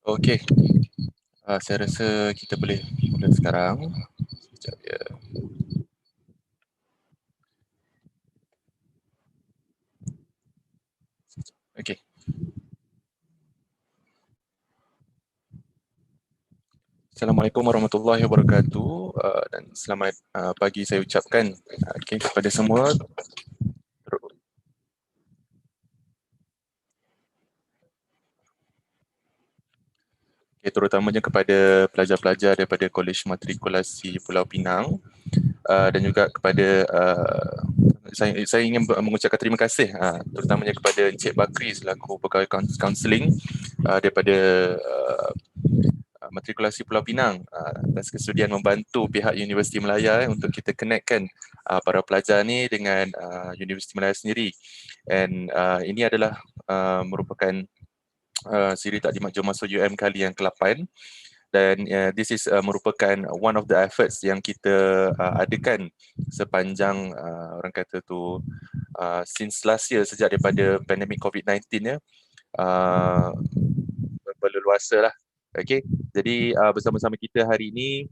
Okey, saya rasa kita boleh mula sekarang. Sekejap ya. Okey. Assalamualaikum warahmatullahi wabarakatuh dan selamat pagi saya ucapkan kepada semua. Terutamanya kepada pelajar-pelajar daripada Kolej Matrikulasi Pulau Pinang dan juga kepada saya ingin mengucapkan terima kasih terutamanya kepada Encik Bakri selaku pegawai kaunseling daripada Matrikulasi Pulau Pinang atas kesudian membantu pihak Universiti Malaya untuk kita connectkan para pelajar ni dengan Universiti Malaya sendiri. And ini adalah merupakan Siri Taklimat Masuk UM kali yang ke-8 dan this is merupakan one of the efforts yang kita adakan sepanjang orang kata tu since last year, sejak daripada pandemik COVID-19 ya, berleluasa lah. Okay, jadi bersama-sama kita hari ini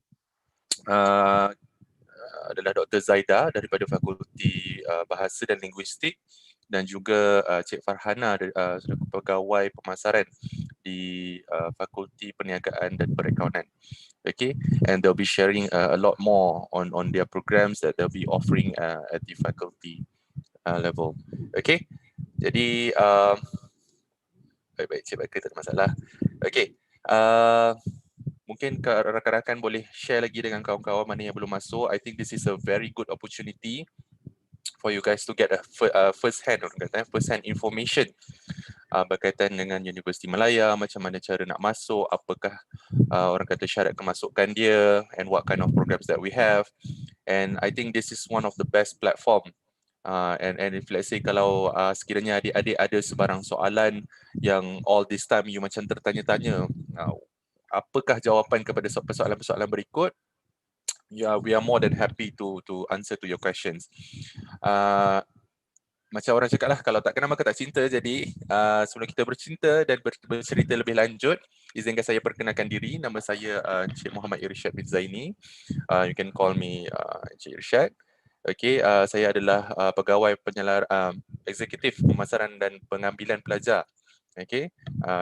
adalah Dr. Zaida daripada Fakulti Bahasa dan Linguistik dan juga Cik Farhana selaku pegawai pemasaran di Fakulti Perniagaan dan Perakaunan. Okay, and they'll be sharing a lot more on their programs that they'll be offering at the faculty level. Okay, jadi baik-baik, Cik Bakri, tak ada masalah. Okay, mungkin rakan-rakan boleh share lagi dengan kawan-kawan mana yang belum masuk. I think this is a very good opportunity for you guys to get a first hand information berkaitan dengan Universiti Malaya, macam mana cara nak masuk, apakah orang kata syarat kemasukan dia, and what kind of programs that we have. And I think this is one of the best platform. And if let's say kalau sekiranya adik-adik ada sebarang soalan yang all this time you macam tertanya-tanya, apakah jawapan kepada persoalan-persoalan berikut, we are more than happy to answer to your questions. Macam orang cakap lah, kalau tak kenal maka tak cinta. Jadi sebelum kita bercinta dan bercerita lebih lanjut, izinkan saya perkenalkan diri. Nama saya Encik Muhammad Irsyad bin Zaini. You can call me Encik Irsyad. Okay, saya adalah pegawai eksekutif pemasaran dan pengambilan pelajar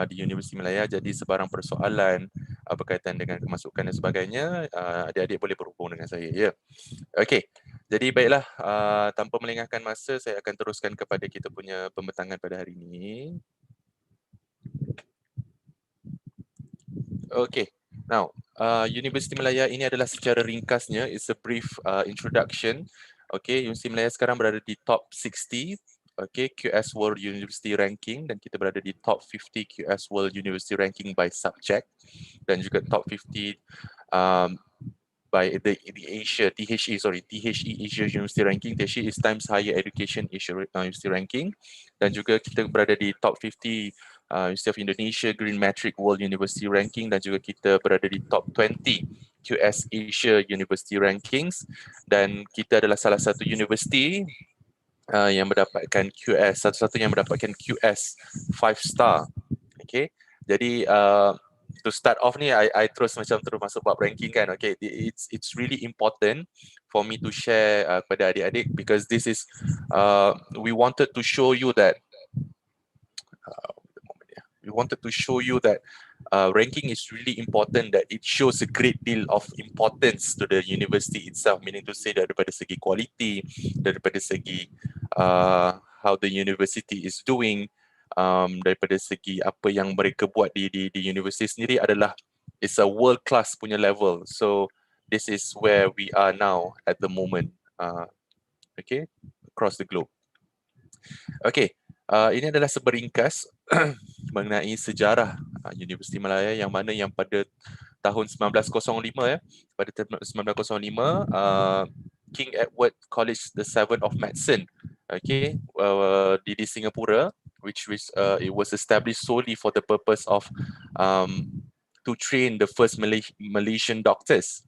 di Universiti Malaya. Jadi sebarang persoalan berkaitan dengan kemasukan dan sebagainya, adik-adik boleh berhubung dengan saya. Okay. Jadi baiklah, tanpa melengahkan masa, saya akan teruskan kepada kita punya pembentangan pada hari ini. Okay, now Universiti Malaya ini adalah secara ringkasnya, it's a brief introduction. Okay, Universiti Malaya sekarang berada di top 60, okay, QS World University Ranking, dan kita berada di top 50 QS World University Ranking by subject, dan juga top 50 by the Asia THE Asia University Ranking. THE is Times Higher Education Asia University Ranking, dan juga kita berada di top 50 University of Indonesia Green Metric World University Ranking, dan juga kita berada di top 20 QS Asia University Rankings, dan kita adalah salah satu universiti yang mendapatkan QS, satu-satunya yang mendapatkan QS 5 star. Okay, jadi to start off ni, I terus masuk bab ranking kan. Okay, it's really important for me to share kepada adik-adik, because this is we wanted to show you that ranking is really important, that it shows a great deal of importance to the university itself, meaning to say that daripada segi quality, daripada segi how the university is doing, daripada segi apa yang mereka buat di universiti sendiri adalah it's a world class punya level. So this is where we are now at the moment, okay, across the globe. Okay, ini adalah seberingkas mengenai sejarah Universiti Malaya, yang mana yang pada tahun 1905 ya, pada tahun 1905 King Edward College the 7th of Medicine, okay, di Singapura, which it was established solely for the purpose of to train the first Malaysian doctors.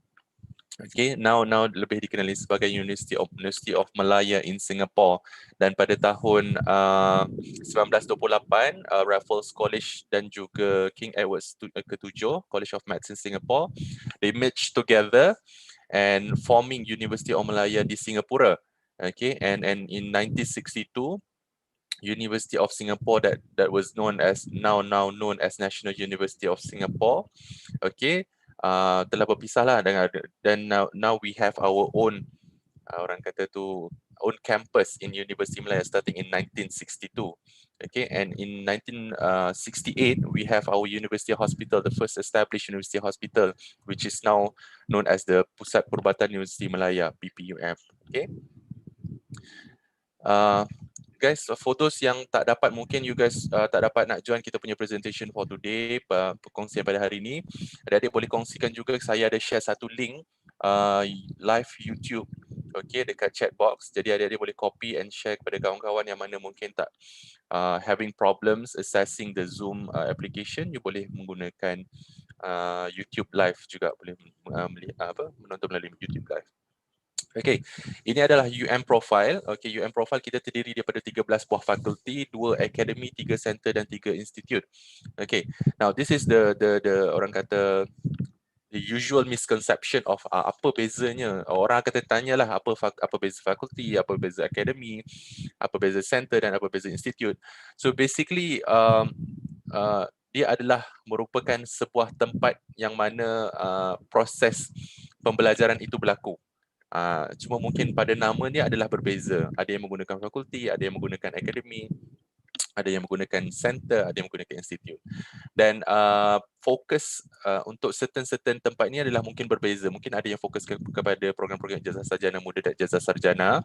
Okay, now lebih dikenali sebagai University of Malaya in Singapore. Dan pada tahun 1928, Raffles College dan juga King Edward ke-7 College of Medicine Singapore, they merged together and forming University of Malaya di Singapura. Okay, and in 1962, University of Singapore that was known as now known as National University of Singapore, okay, telah berpisah lah, dan now we have our own orang kata tu own campus in University Malaya starting in 1962. Okay, and in 1968 we have our University Hospital, the first established University Hospital, which is now known as the Pusat Perubatan Universiti Malaya, PPUM. Okay. Guys, for those yang tak dapat, mungkin you guys tak dapat nak join kita punya presentation for today, perkongsian pada hari ini, adik-adik boleh kongsikan juga. Saya ada share satu link live YouTube, okay, dekat chat box. Jadi adik-adik boleh copy and share kepada kawan-kawan yang mana mungkin tak having problems accessing the Zoom application. You boleh menggunakan YouTube live juga, boleh menonton melalui YouTube live. Okay, ini adalah UM profile. Okay, UM profile kita terdiri daripada 13 buah fakulti, 2 akademi, 3 center dan 3 institute. Okay, now this is the orang kata the usual misconception of apa bezanya. Orang akan tanyalah apa beza fakulti, apa beza akademi, apa beza center dan apa beza institute. So basically dia adalah merupakan sebuah tempat yang mana proses pembelajaran itu berlaku. Cuma mungkin pada nama dia adalah berbeza. Ada yang menggunakan fakulti, ada yang menggunakan akademi, ada yang menggunakan center, ada yang menggunakan institute. Dan fokus untuk certain tempat ni adalah mungkin berbeza. Mungkin ada yang fokus kepada program-program ijazah sarjana muda dan ijazah sarjana,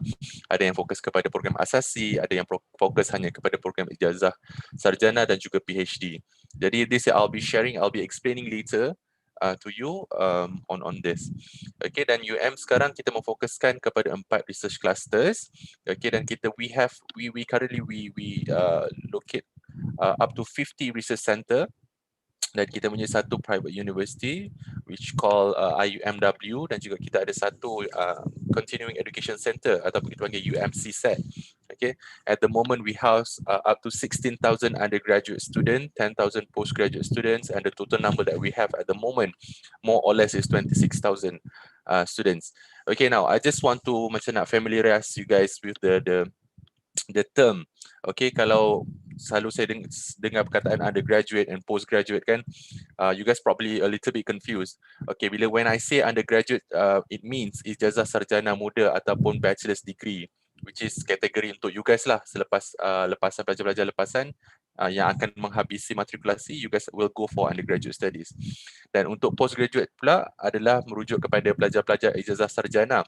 ada yang fokus kepada program asasi, ada yang fokus hanya kepada program ijazah sarjana dan juga PhD. Jadi this I'll be explaining later to you on this. Okay, dan UM sekarang kita memfokuskan kepada 4 research clusters. Okay, dan we currently locate up to 50 research center, dan kita punya satu private university which call IUMW, dan juga kita ada satu continuing education center ataupun kita panggil UMCSET. Okay, at the moment we house up to 16,000 undergraduate students, 10,000 postgraduate students, and the total number that we have at the moment more or less is 26,000 students. Okay, now I just want to macam nak familiarize you guys with the term. Okay, kalau selalu saya dengar perkataan undergraduate and postgraduate kan, you guys probably a little bit confused. Okay, when I say undergraduate, it means ijazah sarjana muda ataupun bachelor's degree, which is kategori untuk you guys lah selepas lepasan pelajar-pelajar lepasan yang akan menghabisi matrikulasi, you guys will go for undergraduate studies. Dan untuk postgraduate pula adalah merujuk kepada pelajar-pelajar ijazah sarjana,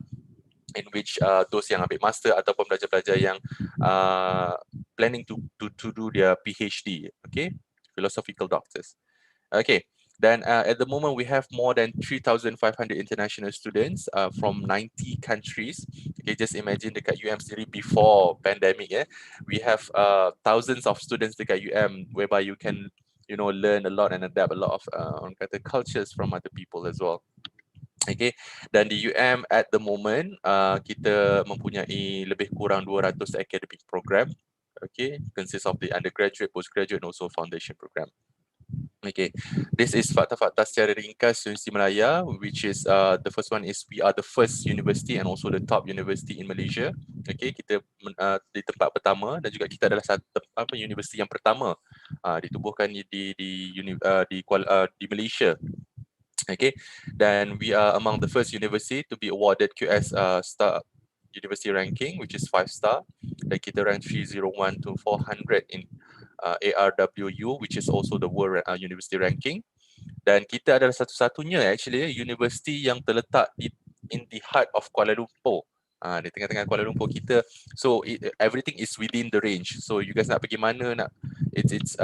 in which those yang ambil master ataupun pelajar-pelajar yang planning to do their PhD, okay, philosophical doctors. Okay, then at the moment we have more than 3,500 international students from 90 countries. Okay, just imagine dekat UM sendiri before pandemic, we have thousands of students dekat UM, whereby you can, you know, learn a lot and adapt a lot of orang kata cultures from other people as well. Okay, dan di UM at the moment kita mempunyai lebih kurang 200 academic program. Okay, consists of the undergraduate, postgraduate and also foundation program. Okay, this is fakta-fakta secara ringkas Universiti Malaya, which is the first one is we are the first university and also the top university in Malaysia. Okay, kita di tempat pertama dan juga kita adalah satu universiti yang pertama ditubuhkan di Malaysia. Okay, then we are among the first university to be awarded QS Star University ranking, which is 5-star. Dan kita rank 301 to 400 in ARWU, which is also the world university ranking. Dan kita adalah satu-satunya actually university yang terletak in the heart of Kuala Lumpur. Di tengah-tengah Kuala Lumpur kita, so everything is within the range. So you guys nak pergi mana, it's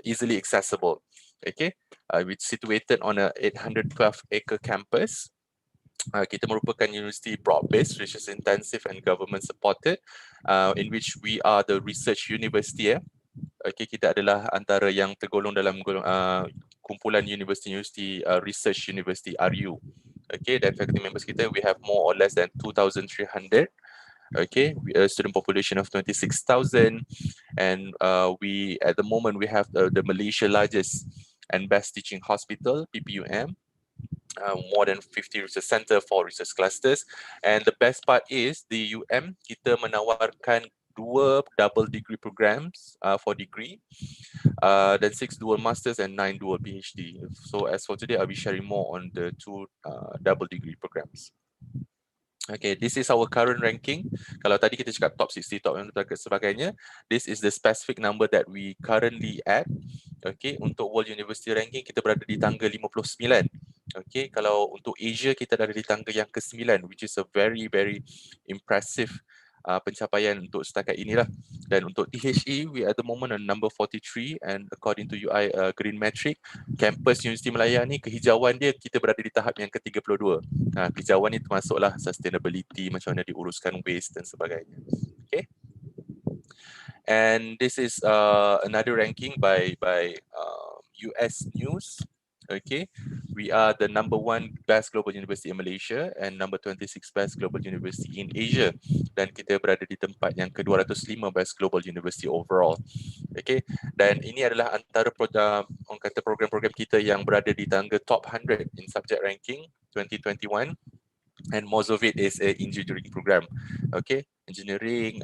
easily accessible. Okay, which situated on a 812-acre campus. Kita merupakan university broad-based, research intensive and government supported, in which we are the research university. Okay, kita adalah antara yang tergolong dalam kumpulan university research university RU. Okay, dan faculty members kita, we have more or less than 2,300. Okay, we a student population of 26,000, and we at the moment we have the Malaysia largest and best teaching hospital, PPUM, more than 50 research center for research clusters, and the best part is the UM kita menawarkan 2 double degree programs for degree, then 6 dual masters and 9 dual PhD. So as for today, I'll be sharing more on the 2 double degree programs. Okay, this is our current ranking. Kalau tadi kita cakap top 60, top 100 dan sebagainya, this is the specific number that we currently at. Okay, untuk World University Ranking kita berada di tangga 59. Okay, kalau untuk Asia kita ada di tangga yang ke-9, which is a very impressive pencapaian untuk setakat inilah. Dan untuk THE, we at the moment on number 43, and according to UI Green Metric, kampus Universiti Malaya ni kehijauan dia kita berada di tahap yang ke-32. Kehijauan ni termasuklah sustainability, macam mana diuruskan waste dan sebagainya. Okay. And this is another ranking by US News. Okay, we are the number 1 best global university in Malaysia and number 26 best global university in Asia. Dan kita berada di tempat yang ke-205 best global university overall. Okay, dan ini adalah antara program-program kita yang berada di tangga top 100 in subject ranking 2021. And most of it is a engineering program. Okay, engineering,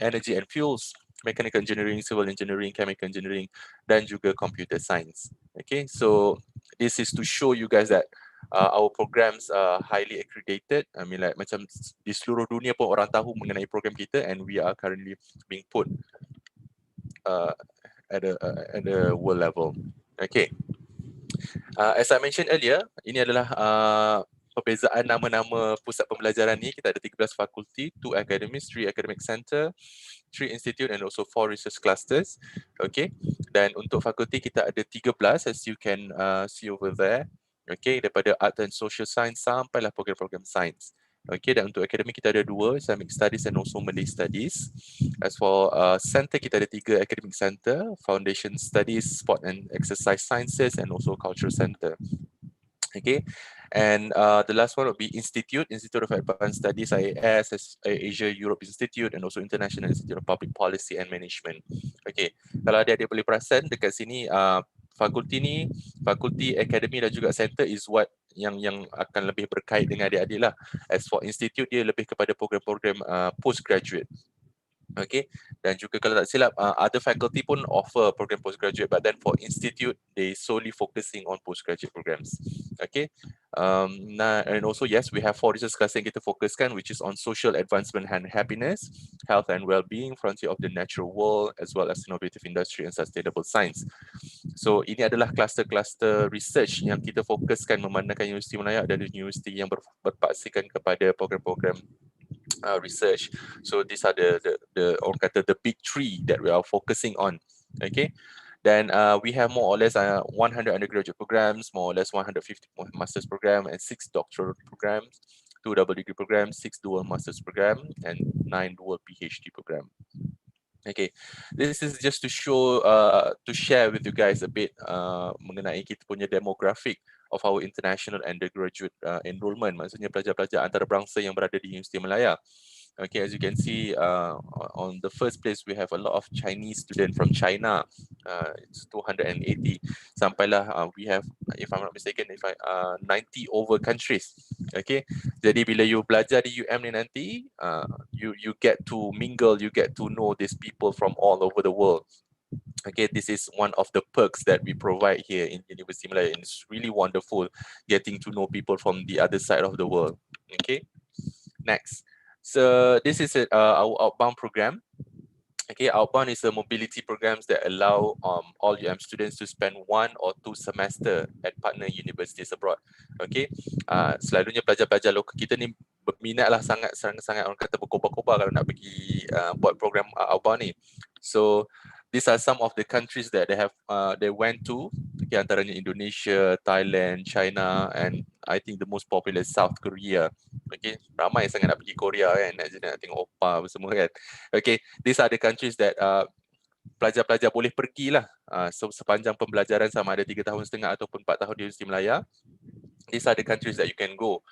energy and fuels, mechanical engineering, civil engineering, chemical engineering, dan juga computer science. Okay, so this is to show you guys that our programs are highly accredited. I mean, like macam di seluruh dunia pun orang tahu mengenai program kita, and we are currently being put at a world level. Okay, as I mentioned earlier, ini adalah perbezaan nama-nama pusat pembelajaran ni. Kita ada 13 fakulti, 2 academies, 3 academic center, 3 institute and also 4 research clusters. Okay, dan untuk fakulti kita ada 13 as you can see over there. Okay, daripada art and social science sampailah program-program science. Okay, dan untuk akademik kita ada 2, Islamic studies and also Malay studies. As for center kita ada 3 academic center, foundation studies, sport and exercise sciences and also cultural center. Okay, and the last one would be Institute of Advanced Studies, IAS, Asia Europe Institute, and also International Institute of Public Policy and Management. Okay, kalau adik-adik boleh perasan dekat sini, fakulti ni, fakulti akademi dan juga center is what yang akan lebih berkait dengan adik-adik lah. As for institute, dia lebih kepada program-program postgraduate. Okay, dan juga kalau tak silap, other faculty pun offer program postgraduate, but then for institute, they solely focusing on postgraduate programs. Okay, and also yes, we have 4 research class yang kita fokuskan, which is on social advancement and happiness, health and well-being, frontier of the natural world, as well as innovative industry and sustainable science. So ini adalah kluster-kluster research yang kita fokuskan memandangkan Universiti Malaya adalah universiti yang berpaksikan kepada program-program research. So these are the orang kata the big 3 that we are focusing on. Okay. Then we have more or less 100 undergraduate programs, more or less 150 master's program, and 6 doctoral programs, 2 double degree programs, 6 dual master's program, and 9 dual PhD program. Okay, this is just to show, to share with you guys a bit mengenai kita punya demographic of our international undergraduate enrollment, maksudnya pelajar-pelajar antarabangsa yang berada di Universiti Malaya. Okay, as you can see, on the first place we have a lot of Chinese students from China. It's 280. Sampailah we have, if I'm not mistaken, 90 over countries. Okay, jadi bila you belajar di UM ni nanti, you get to mingle, you get to know these people from all over the world. Okay, this is one of the perks that we provide here in University Malaya, and it's really wonderful getting to know people from the other side of the world. Okay, next. So this is our outbound program. Okay, outbound is a mobility programs that allow all UM students to spend 1 or 2 semester at partner universities abroad. Okay, selalunya pelajar-pelajar lokal kita ni berminat lah sangat orang kata berkobar-kobar kalau nak pergi buat program outbound ni. So these are some of the countries that they went to. Okay, antaranya Indonesia, Thailand, China, and I think the most popular is South Korea. Okay, ramai sangat nak pergi Korea kan, nak tengok oppa semua kan. Okay, these are the countries that pelajar-pelajar boleh pergilah sepanjang pembelajaran sama ada 3 tahun setengah ataupun 4 tahun di Universiti Malaya. These are the countries that you can go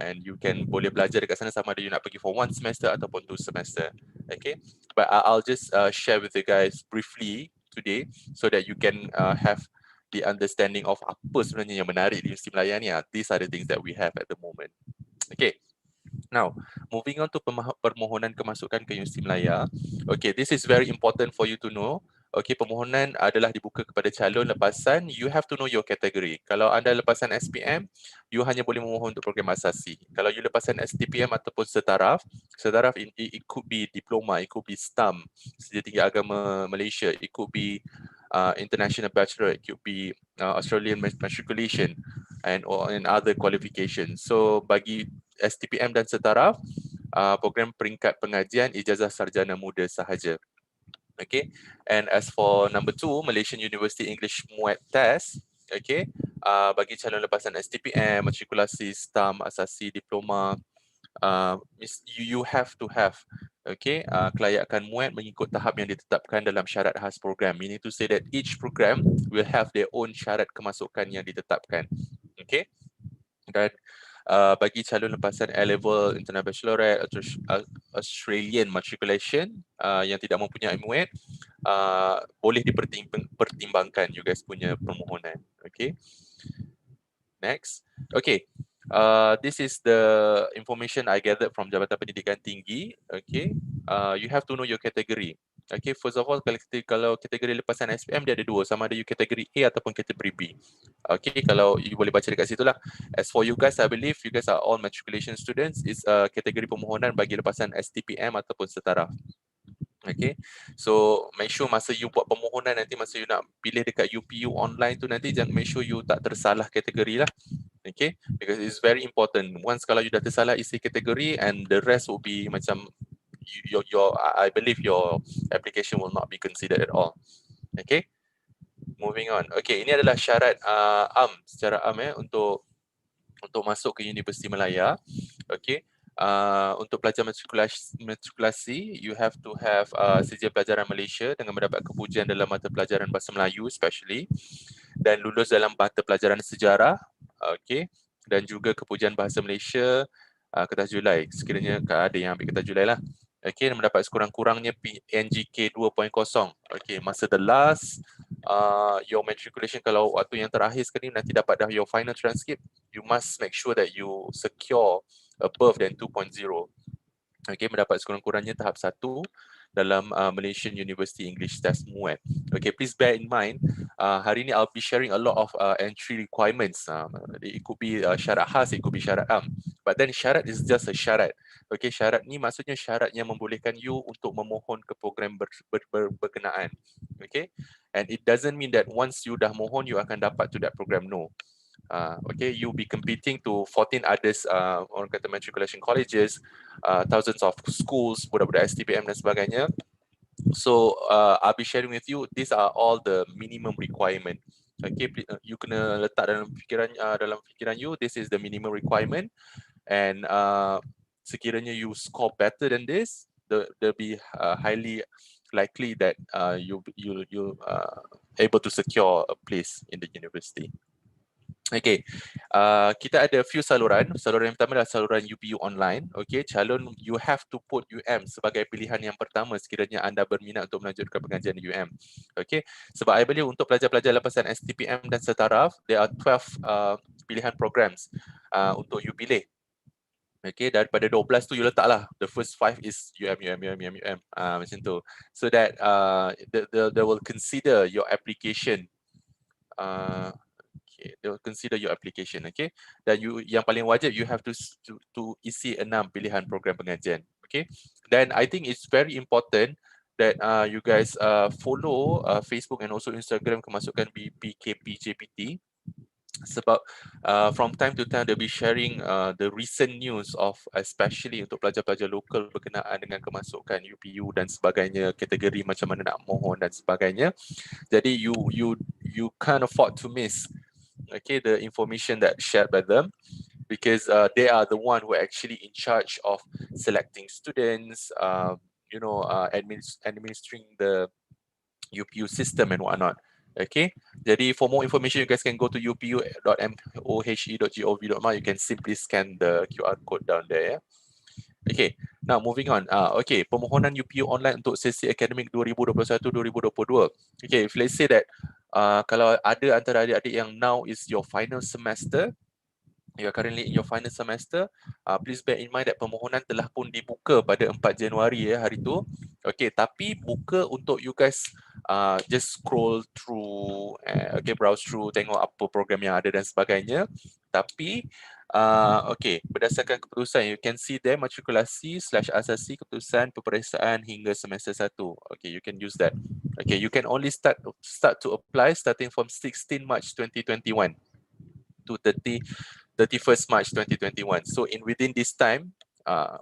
and you can boleh belajar dekat sana sama ada you nak pergi for 1 semester ataupun 2 semester. Okay, but I'll just share with you guys briefly today so that you can have the understanding of apa sebenarnya yang menarik di Universiti Malaya ni. These are the things that we have at the moment. Okay, now moving on to permohonan kemasukan ke Universiti Malaya. Okay, this is very important for you to know. Okay, permohonan adalah dibuka kepada calon lepasan. You have to know your category. Kalau anda lepasan SPM, you hanya boleh memohon untuk program asasi. Kalau you lepasan STPM ataupun setaraf it could be diploma, it could be STAM, Sedia Tinggi Agama Malaysia, it could be International Bachelor, it could be Australian Matrikulation, and other qualifications. So bagi STPM dan setaraf, program peringkat pengajian ijazah sarjana muda sahaja. Okay, and as for number 2, Malaysian University English MUAT test, okay, bagi calon lepasan STPM, matrikulasi, STAM, asasi, diploma, you have to have, okay, kelayakan MUAT mengikut tahap yang ditetapkan dalam syarat khas program. Meaning to say that each program will have their own syarat kemasukan yang ditetapkan. Okay, dan bagi calon lepasan A-level, International Bachelorette atau Australian Matriculation yang tidak mempunyai MUAT, boleh dipertimbangkan you guys punya permohonan. Okay, next. Okay, this is the information I gathered from Jabatan Pendidikan Tinggi. Okay, you have to know your category. Okay, first of all, kalau kategori lepasan SPM dia ada 2, sama ada you kategori A ataupun kategori B. Okay, kalau you boleh baca dekat situ lah. As for you guys, I believe you guys are all matriculation students. It's kategori permohonan bagi lepasan STPM ataupun setaraf. Okay, so make sure masa you buat permohonan nanti, masa you nak pilih dekat UPU online tu nanti, jangan make sure you tak tersalah kategori lah. Okay, because it's very important. Once kalau you dah tersalah isi kategori, and the rest will be macam I believe your application will not be considered at all. Okay, moving on. Okay, ini adalah syarat secara untuk masuk ke Universiti Malaya. Okay, untuk pelajar matrikulasi, you have to have sijil pelajaran Malaysia dengan mendapat kepujian dalam mata pelajaran Bahasa Melayu especially, dan lulus dalam mata pelajaran sejarah. Okay, dan juga kepujian Bahasa Malaysia kertas Julai, sekiranya ada yang ambil kertas Julai lah. Okay, mendapat sekurang-kurangnya PNGK 2.0. Okay, masa the last your matriculation, kalau waktu yang terakhir sekali nanti dapat dah your final transcript, you must make sure that you secure above than 2.0. Okay, mendapat sekurang-kurangnya tahap 1 dalam Malaysian University English Test MUET. Okay, please bear in mind, hari ini I'll be sharing a lot of entry requirements. It could be syarat khas, it could be syarat am. But then syarat is just a syarat. Okay, syarat ni maksudnya syarat yang membolehkan you untuk memohon ke program berkenaan. Okay, and it doesn't mean that once you dah mohon, you akan dapat to that program, no. Okay, you'll be competing to 14 others, orang kata matriculation colleges, thousands of schools, budak-budak STPM dan sebagainya. So I'll be sharing with you, these are all the minimum requirement. Okay, you kena letak dalam fikiran you, this is the minimum requirement, and sekiranya you score better than this, there'll be highly likely that you able to secure a place in the university. Okay, kita ada few saluran. Saluran yang pertama adalah saluran UPU online. Okay, calon you have to put UM sebagai pilihan yang pertama sekiranya anda berminat untuk melanjutkan pengajian di UM. Okay, sebab I believe untuk pelajar-pelajar lepasan STPM dan setaraf, there are 12 pilihan programs untuk you pilih. Okay, daripada 12 tu you letaklah the first 5 is UM, macam tu. So that they will consider your application. Okay, they will consider your application. Okay, dan yang paling wajib you have to isi 6 pilihan program pengajian. Okay, then I think it's very important that you guys follow Facebook and also Instagram Kemasukan BPKP JPT, sebab from time to time they'll be sharing the recent news of especially untuk pelajar-pelajar lokal berkenaan dengan kemasukan UPU dan sebagainya, kategori macam mana nak mohon dan sebagainya. Jadi you can't afford to miss the information that shared by them, because they are the one who are actually in charge of selecting students, administering the UPU system and whatnot. Okay, jadi for more information you guys can go to upu.mohe.gov.my. You can simply scan the QR code down there. Okay, now moving on. Okay, permohonan UPU online untuk sesi akademik 2021-2022. Okay, if let's say that kalau ada antara adik-adik yang now is your final semester, you are currently in your final semester, please bear in mind that permohonan telah pun dibuka pada 4 Januari hari tu. Okay, tapi buka untuk you guys just scroll through, browse through, tengok apa program yang ada dan sebagainya. Tapi okay, berdasarkan keputusan, you can see there matrikulasi / asasi keputusan peperiksaan hingga semester 1. Okay, you can use that. Okay, you can only start to apply starting from 16 March 2021 to 31st March 2021. So within this time,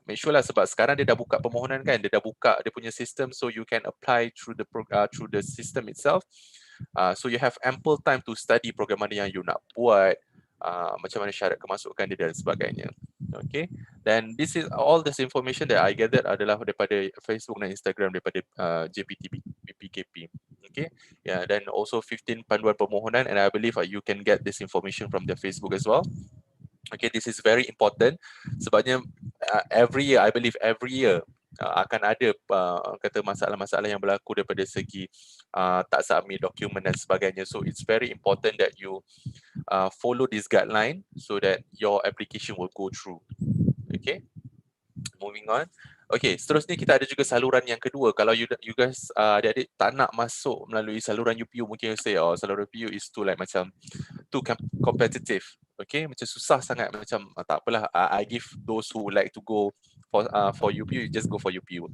make sure lah, sebab sekarang dia dah buka permohonan kan, dia dah buka dia punya sistem, so you can apply through the system itself. So you have ample time to study program mana yang you nak buat, macam mana syarat kemasukan dia dan sebagainya. Okay, then this is all this information that I gathered adalah daripada Facebook dan Instagram daripada JPT BPKP. Okay, yeah, then also 15 panduan permohonan, and I believe you can get this information from their Facebook as well. Okay, this is very important sebabnya every year, I believe every year akan ada kata masalah-masalah yang berlaku daripada segi tak submit dokumen dan sebagainya. So it's very important that you follow this guideline so that your application will go through. Okay, moving on. Okay, seterusnya kita ada juga saluran yang kedua. Kalau you guys adik-adik tak nak masuk melalui saluran UPU, mungkin you say, oh, saluran UPU is too like macam too competitive. Okay, macam susah sangat, macam tak apalah, I give those who like to go for UPU, you just go for UPU.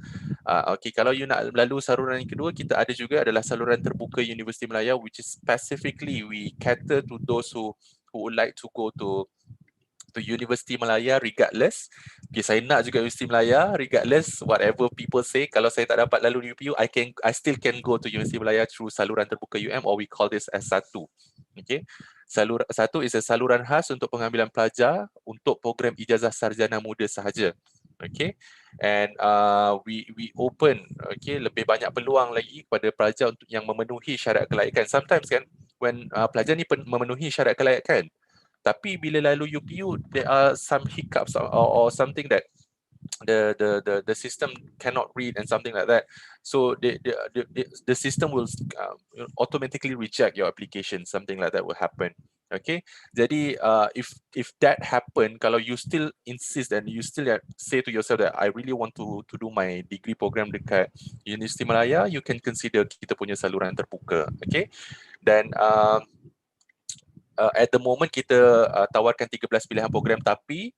Okay, kalau you nak lalu saluran yang kedua, kita ada juga adalah saluran terbuka Universiti Malaya, which is specifically we cater to those who would like to go to Universiti Malaya regardless. Okay, saya nak juga Universiti Malaya regardless whatever people say. Kalau saya tak dapat lalu UPU, I still can go to Universiti Malaya through saluran terbuka UM, or we call this as 1. Okay, saluran 1 is a saluran khas untuk pengambilan pelajar untuk program ijazah sarjana muda sahaja. Okay, and we open lebih banyak peluang lagi kepada pelajar untuk yang memenuhi syarat kelayakan. Sometimes kan, when pelajar ni memenuhi syarat kelayakan, tapi bila lalu UPU, there are some hiccups or something that the system cannot read and something like that. So the system will automatically reject your application. Something like that will happen. Okay, jadi if that happen, kalau you still insist and you still say to yourself that I really want to do my degree program dekat Universiti Malaya, you can consider kita punya saluran terbuka. Okay, dan at the moment kita tawarkan 13 pilihan program, tapi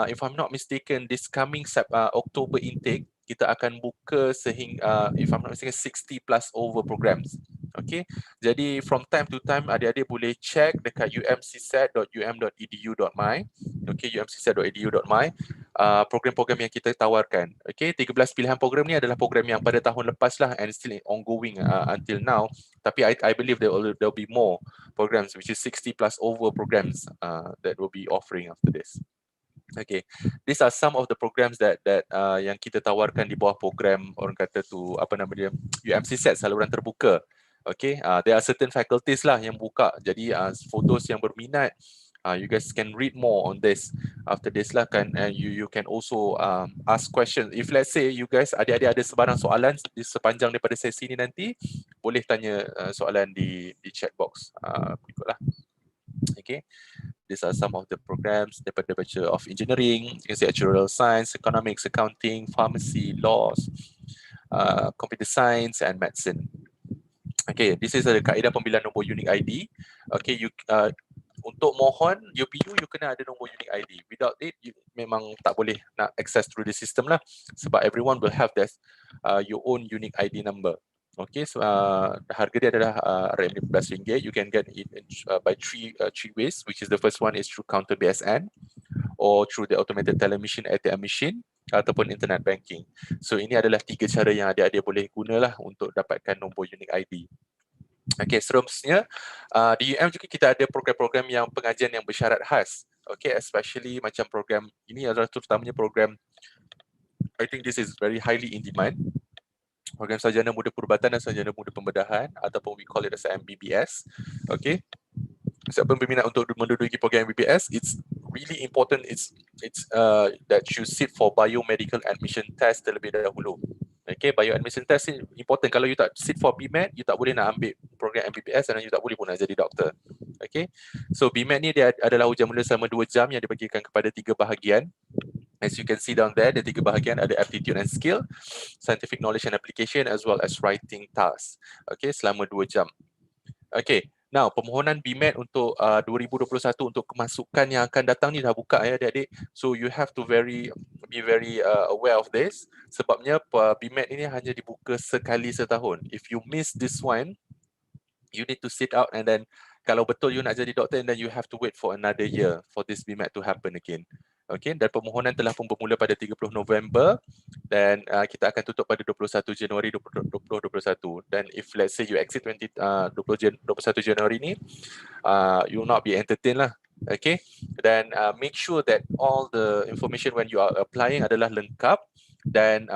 if I'm not mistaken, this coming October intake, kita akan buka sehingga if I'm not mistaken 60 plus over programs. Okay, jadi from time to time adik-adik boleh check dekat umcset.um.edu.my. Okay, umcset.edu.my, program-program yang kita tawarkan. Okay, 13 pilihan program ni adalah program yang pada tahun lepas lah and still ongoing until now. Tapi I believe there will be more programs, which is 60 plus over programs that will be offering after this. Okay, these are some of the programs that yang kita tawarkan di bawah program orang kata tu apa nama dia UMCset saluran terbuka. Okay, there are certain faculties lah yang buka. Jadi for those yang berminat, you guys can read more on this after this lah kan, and you can also ask questions. If let's say you guys adik-adik ada sebarang soalan di sepanjang daripada sesi ni nanti, boleh tanya soalan di chat box berikutlah. Okay, these are some of the programs daripada Bachelor of Engineering, you can see Actuarial Science, Economics, Accounting, Pharmacy, Laws, Computer Science and Medicine. Okay, this is the kaedah pembilihan nombor unique ID. Okay, you untuk mohon UPU, you kena ada nombor unique ID. Without it, you memang tak boleh nak access through the system lah. Sebab everyone will have this your own unique ID number. Okay, so harga dia adalah RM15. You can get it by three ways, which is the first one is through counter BSN or through the automated teller machine, ATM machine, ataupun internet banking. So ini adalah 3 cara yang adik-adik boleh gunalah untuk dapatkan nombor unique ID. Okay, seterusnya di UM juga kita ada program-program yang pengajian yang bersyarat khas. Okay, especially macam program ini adalah terutamanya program, I think this is very highly in demand. Program Sarjana Muda Perubatan dan Sarjana Muda Pembedahan ataupun we call it as MBBS. Okay, siapa berminat untuk menduduki program MBBS, it's really important. It's that you sit for biomedical admission test terlebih dahulu. Okay, bio admission test ni important. Kalau you tak sit for BMAT, you tak boleh nak ambil program MBBS dan you tak boleh pun nak jadi doktor. Okay, so BMAT ni dia adalah ujian mula selama 2 jam yang dibagikan kepada 3 bahagian. As you can see down there, the 3 bahagian ada aptitude and skill, scientific knowledge and application, as well as writing task. Okay, selama 2 jam. Okay, now permohonan BMAT untuk 2021 untuk kemasukan yang akan datang ni dah buka ya adik-adik. So you have to be very aware of this. Sebabnya BMAT ini hanya dibuka sekali setahun. If you miss this one, you need to sit out, and then kalau betul you nak jadi doktor, and then you have to wait for another year for this BMAT to happen again. Okay, dan permohonan telah pun bermula pada 30 November dan kita akan tutup pada 21 Januari 2021. Dan if let's say you exit 21 Januari ni, you will not be entertained lah. Okay, dan make sure that all the information when you are applying adalah lengkap, dan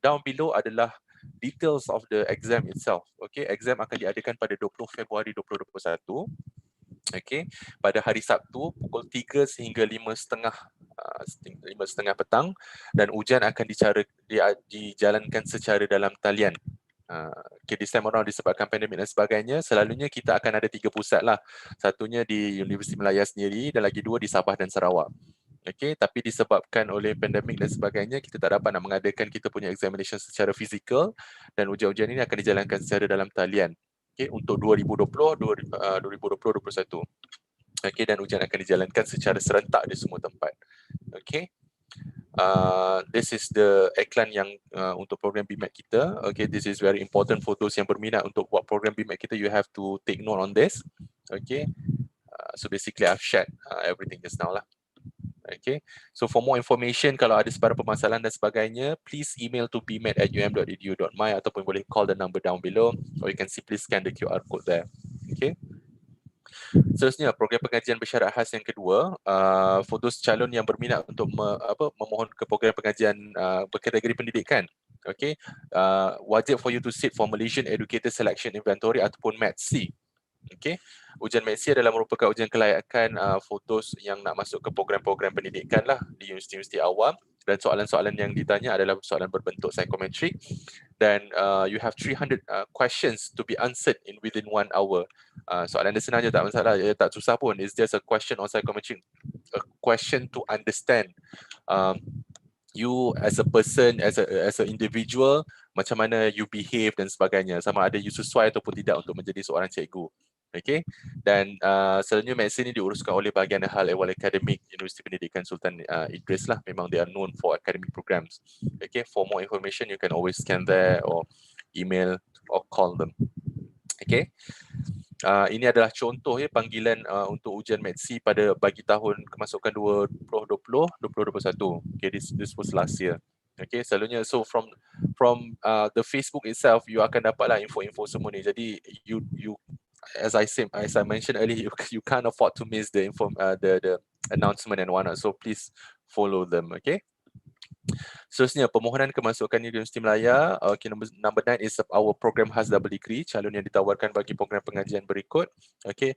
down below adalah details of the exam itself. Okay, exam akan diadakan pada 20 Februari 2021. Okay, pada hari Sabtu pukul 3 sehingga 5.30 petang, dan ujian akan dijalankan secara dalam talian. Okay, this time around disebabkan pandemik dan sebagainya, selalunya kita akan ada 3 pusat lah. Satunya di Universiti Malaya sendiri dan lagi 2 di Sabah dan Sarawak. Okay, tapi disebabkan oleh pandemik dan sebagainya, kita tak dapat nak mengadakan kita punya examination secara fizikal, dan ujian-ujian ini akan dijalankan secara dalam talian. Okay, untuk 2020-2021. Okay, dan ujian akan dijalankan secara serentak di semua tempat. Okay, this is the iklan yang untuk program BMAT kita. Okay, this is very important for those yang berminat untuk buat program BMAT kita. You have to take note on this. Okay, so basically I've shared everything just now lah. Okay, so for more information, kalau ada sebarang permasalahan dan sebagainya, please email to bmat@um.edu.my ataupun boleh call the number down below, or you can simply scan the QR code there. Okay. Seterusnya, program pengajian bersyarat khas yang kedua, for those calon yang berminat untuk memohon ke program pengajian berkategori pendidikan. Okay, wajib for you to sit for Malaysian Educator Selection Inventory ataupun MATC. Okay, ujian MATC adalah merupakan ujian kelayakan for those yang nak masuk ke program-program pendidikan lah di universiti-universiti awam. dan soalan-soalan yang ditanya adalah soalan berbentuk psychometric, dan you have 300 questions to be answered within 1 hour. Soalan dia senang je, tak masalah, tak susah pun. It's just a question on psychometric, a question to understand you as a person, as a individual, macam mana you behave dan sebagainya, sama ada you sesuai ataupun tidak untuk menjadi seorang cikgu. Okay, dan selalunya medicine ini diuruskan oleh bahagian hal ehwal akademik Universiti Pendidikan Sultan Idris lah. Memang they are known for academic programs. Okay, for more information you can always scan there or email or call them. Okay, ini adalah contoh panggilan untuk ujian medsi pada bagi tahun kemasukan 2020-2021. Okay, this was last year. Okay, selalunya so from the Facebook itself you akan dapatlah info-info semua ni. Jadi you as I mentioned earlier, you can't afford to miss the the announcement and whatnot. So please follow them. Okay. Seterusnya, permohonan kemasukan Universiti Malaya. Okay, number 9 is our program khas double degree. Calon yang ditawarkan bagi program pengajian berikut. Okay,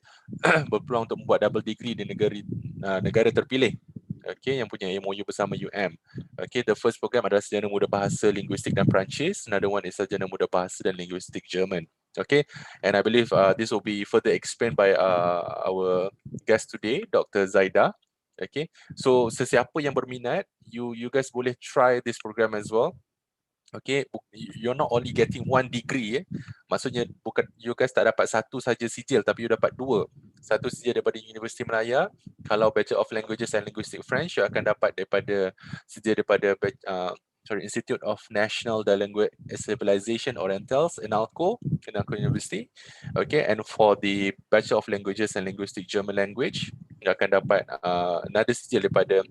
berpeluang untuk membuat double degree di negara terpilih. Okay, yang punya MOU bersama UM. Okay, the first program adalah Sarjana Muda Bahasa, Linguistik dan Perancis. Another one is Sarjana Muda Bahasa dan Linguistik German. Okay, and I believe this will be further explained by our guest today, Dr. Zaida. Okay, so sesiapa yang berminat, you guys boleh try this program as well. Okay, you're not only getting 1 degree, maksudnya bukan you guys tak dapat satu saja sijil, tapi you dapat 2. Satu sijil daripada Universiti Malaya. Kalau Bachelor of Languages and Linguistic French, you akan dapat daripada sijil daripada Institute of National Dialectal Civilization Orientals, INALCO University. Okay, and for the Bachelor of Languages and Linguistic German Language, you akan dapat another sijil daripada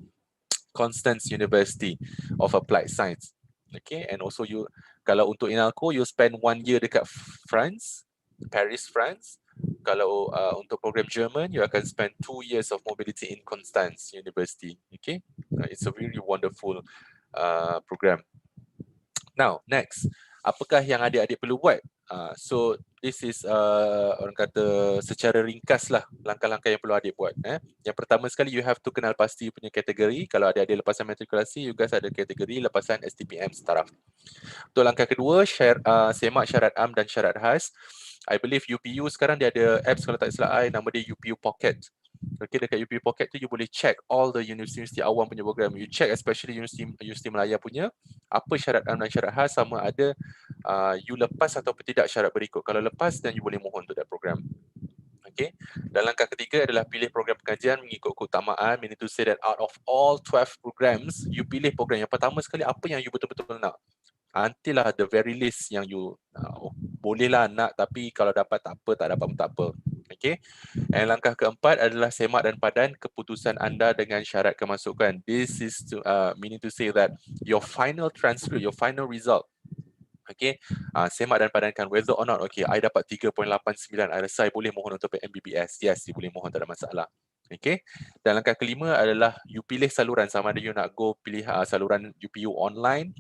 Constance University of Applied Science. Okay, and also you, kalau untuk INALCO, you spend 1 year dekat France, Paris, France. Kalau untuk program German, you akan spend 2 years of mobility in Constance University. Okay, it's a really wonderful program. Now, next, apakah yang adik-adik perlu buat? So this is orang kata secara ringkas lah langkah-langkah yang perlu adik buat. Yang pertama sekali, you have to kenal pasti punya kategori. Kalau adik-adik lepasan matrikulasi, you guys ada kategori lepasan STPM taraf. Untuk langkah kedua, semak syarat am dan syarat khas. I believe UPU sekarang dia ada apps, kalau tak silap I, nama dia UPU Pocket. Okay, dekat UPU Pocket tu you boleh check all the universiti awam punya program. You check especially Universiti Malaya punya, apa syarat am dan syarat khas, sama ada you lepas ataupun tidak syarat berikut. Kalau lepas, then you boleh mohon untuk that program. Okay. Dan langkah ketiga adalah pilih program pengajian mengikut keutamaan. Meaning to say that out of all 12 programs, you pilih program yang pertama sekali apa yang you betul-betul nak. Until the very least yang you bolehlah nak, tapi kalau dapat tak apa, tak dapat pun tak apa. Okay. Dan langkah keempat adalah semak dan padan keputusan anda dengan syarat kemasukan. This is to, meaning to say that your final transcript, your final result. Okay, semak dan padankan whether or not, okay, I dapat 3.89, I rasa I boleh mohon untuk MBBS. Yes, you boleh mohon, tak ada masalah. Okay, dan langkah kelima adalah you pilih saluran, sama ada you nak go pilih saluran UPU online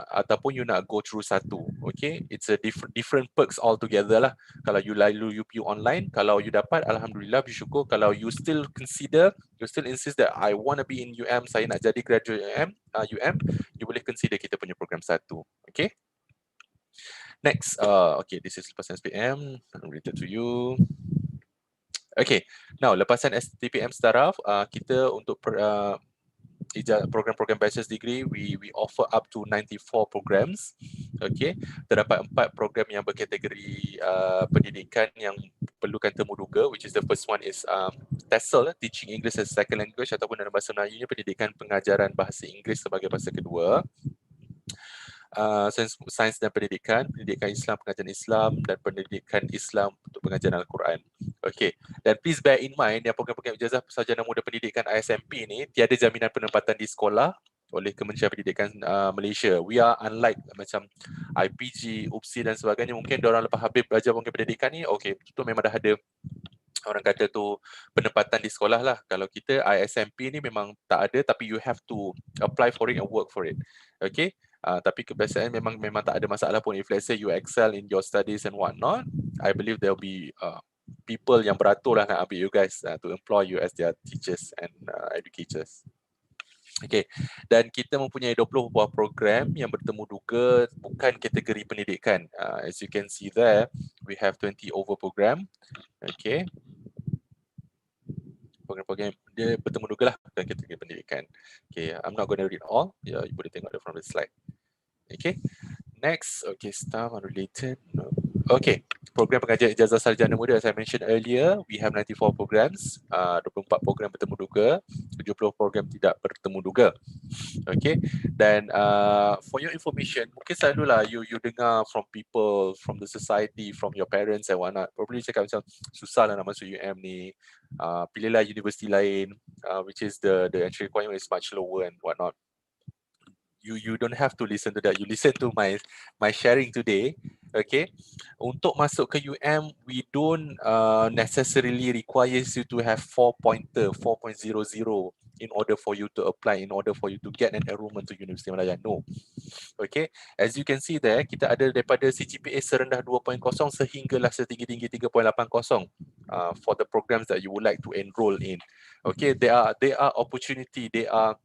ataupun you nak go through satu. Okay, it's a different perks altogether lah. Kalau you lalu UPU online, kalau you dapat, alhamdulillah, bersyukur. Kalau you still consider, you still insist that I want to be in UM, saya nak jadi graduate UM, you boleh consider kita punya program satu. Okay, next, okay, this is lepasan SPM related to you. Okay, now lepasan STPM taraf, kita untuk program-program bachelor's degree, we offer up to 94 programs. Okay, terdapat 4 program yang berkategori pendidikan yang perlukan temuduga, which is the first one is TESOL, Teaching English as Second Language, ataupun dalam bahasa Melayunya pendidikan pengajaran bahasa Inggeris sebagai bahasa kedua. Sains dan pendidikan Islam, pengajian Islam, dan pendidikan Islam untuk pengajian Al-Quran. Okay, dan please bear in mind yang program-program ijazah sarjana muda pendidikan ISMP ni tiada jaminan penempatan di sekolah oleh Kementerian Pendidikan Malaysia. We are unlike macam IPG, UPSI dan sebagainya. Mungkin diorang lepas habis belajar program pendidikan ni, okay, tu memang dah ada orang kata tu penempatan di sekolah lah. Kalau kita ISMP ni memang tak ada, tapi you have to apply for it and work for it. Okay, tapi kebiasaan memang tak ada masalah pun. If let's say you excel in your studies and whatnot, I believe there will be people yang beratur lah nak ambil you guys to employ you as their teachers and educators. Okay, dan kita mempunyai 20 buah program yang bertemu duga bukan kategori pendidikan. As you can see there, we have 20 over program. Okay, program-program dia bertemu duga lah bukan kategori pendidikan. Okay, I'm not going to read all. Ya, you boleh tengok from the slide. Okay, next. Okay, staff unrelated. No. Okay, program pengajian ijazah sarjana muda as I mentioned earlier, we have 94 programs, 24 program bertemu duga, 70 program tidak bertemu duga. Okay, dan for your information, mungkin selalulah you dengar from people, from the society, from your parents and whatnot, probably cakap macam susah lah nak masuk UM ni, pilihlah universiti lain, which is the entry requirement is much lower and whatnot. You don't have to listen to that. You listen to my sharing today. Okay, untuk masuk ke UM, we don't necessarily requires you to have 4.0 in order for you to apply, in order for you to get an enrollment to Universiti Malaya. No. Okay, as you can see there, kita ada daripada CGPA serendah 2.0 sehinggalah setinggi-tinggi 3.80 for the programs that you would like to enroll in. Okay, they are opportunity, they are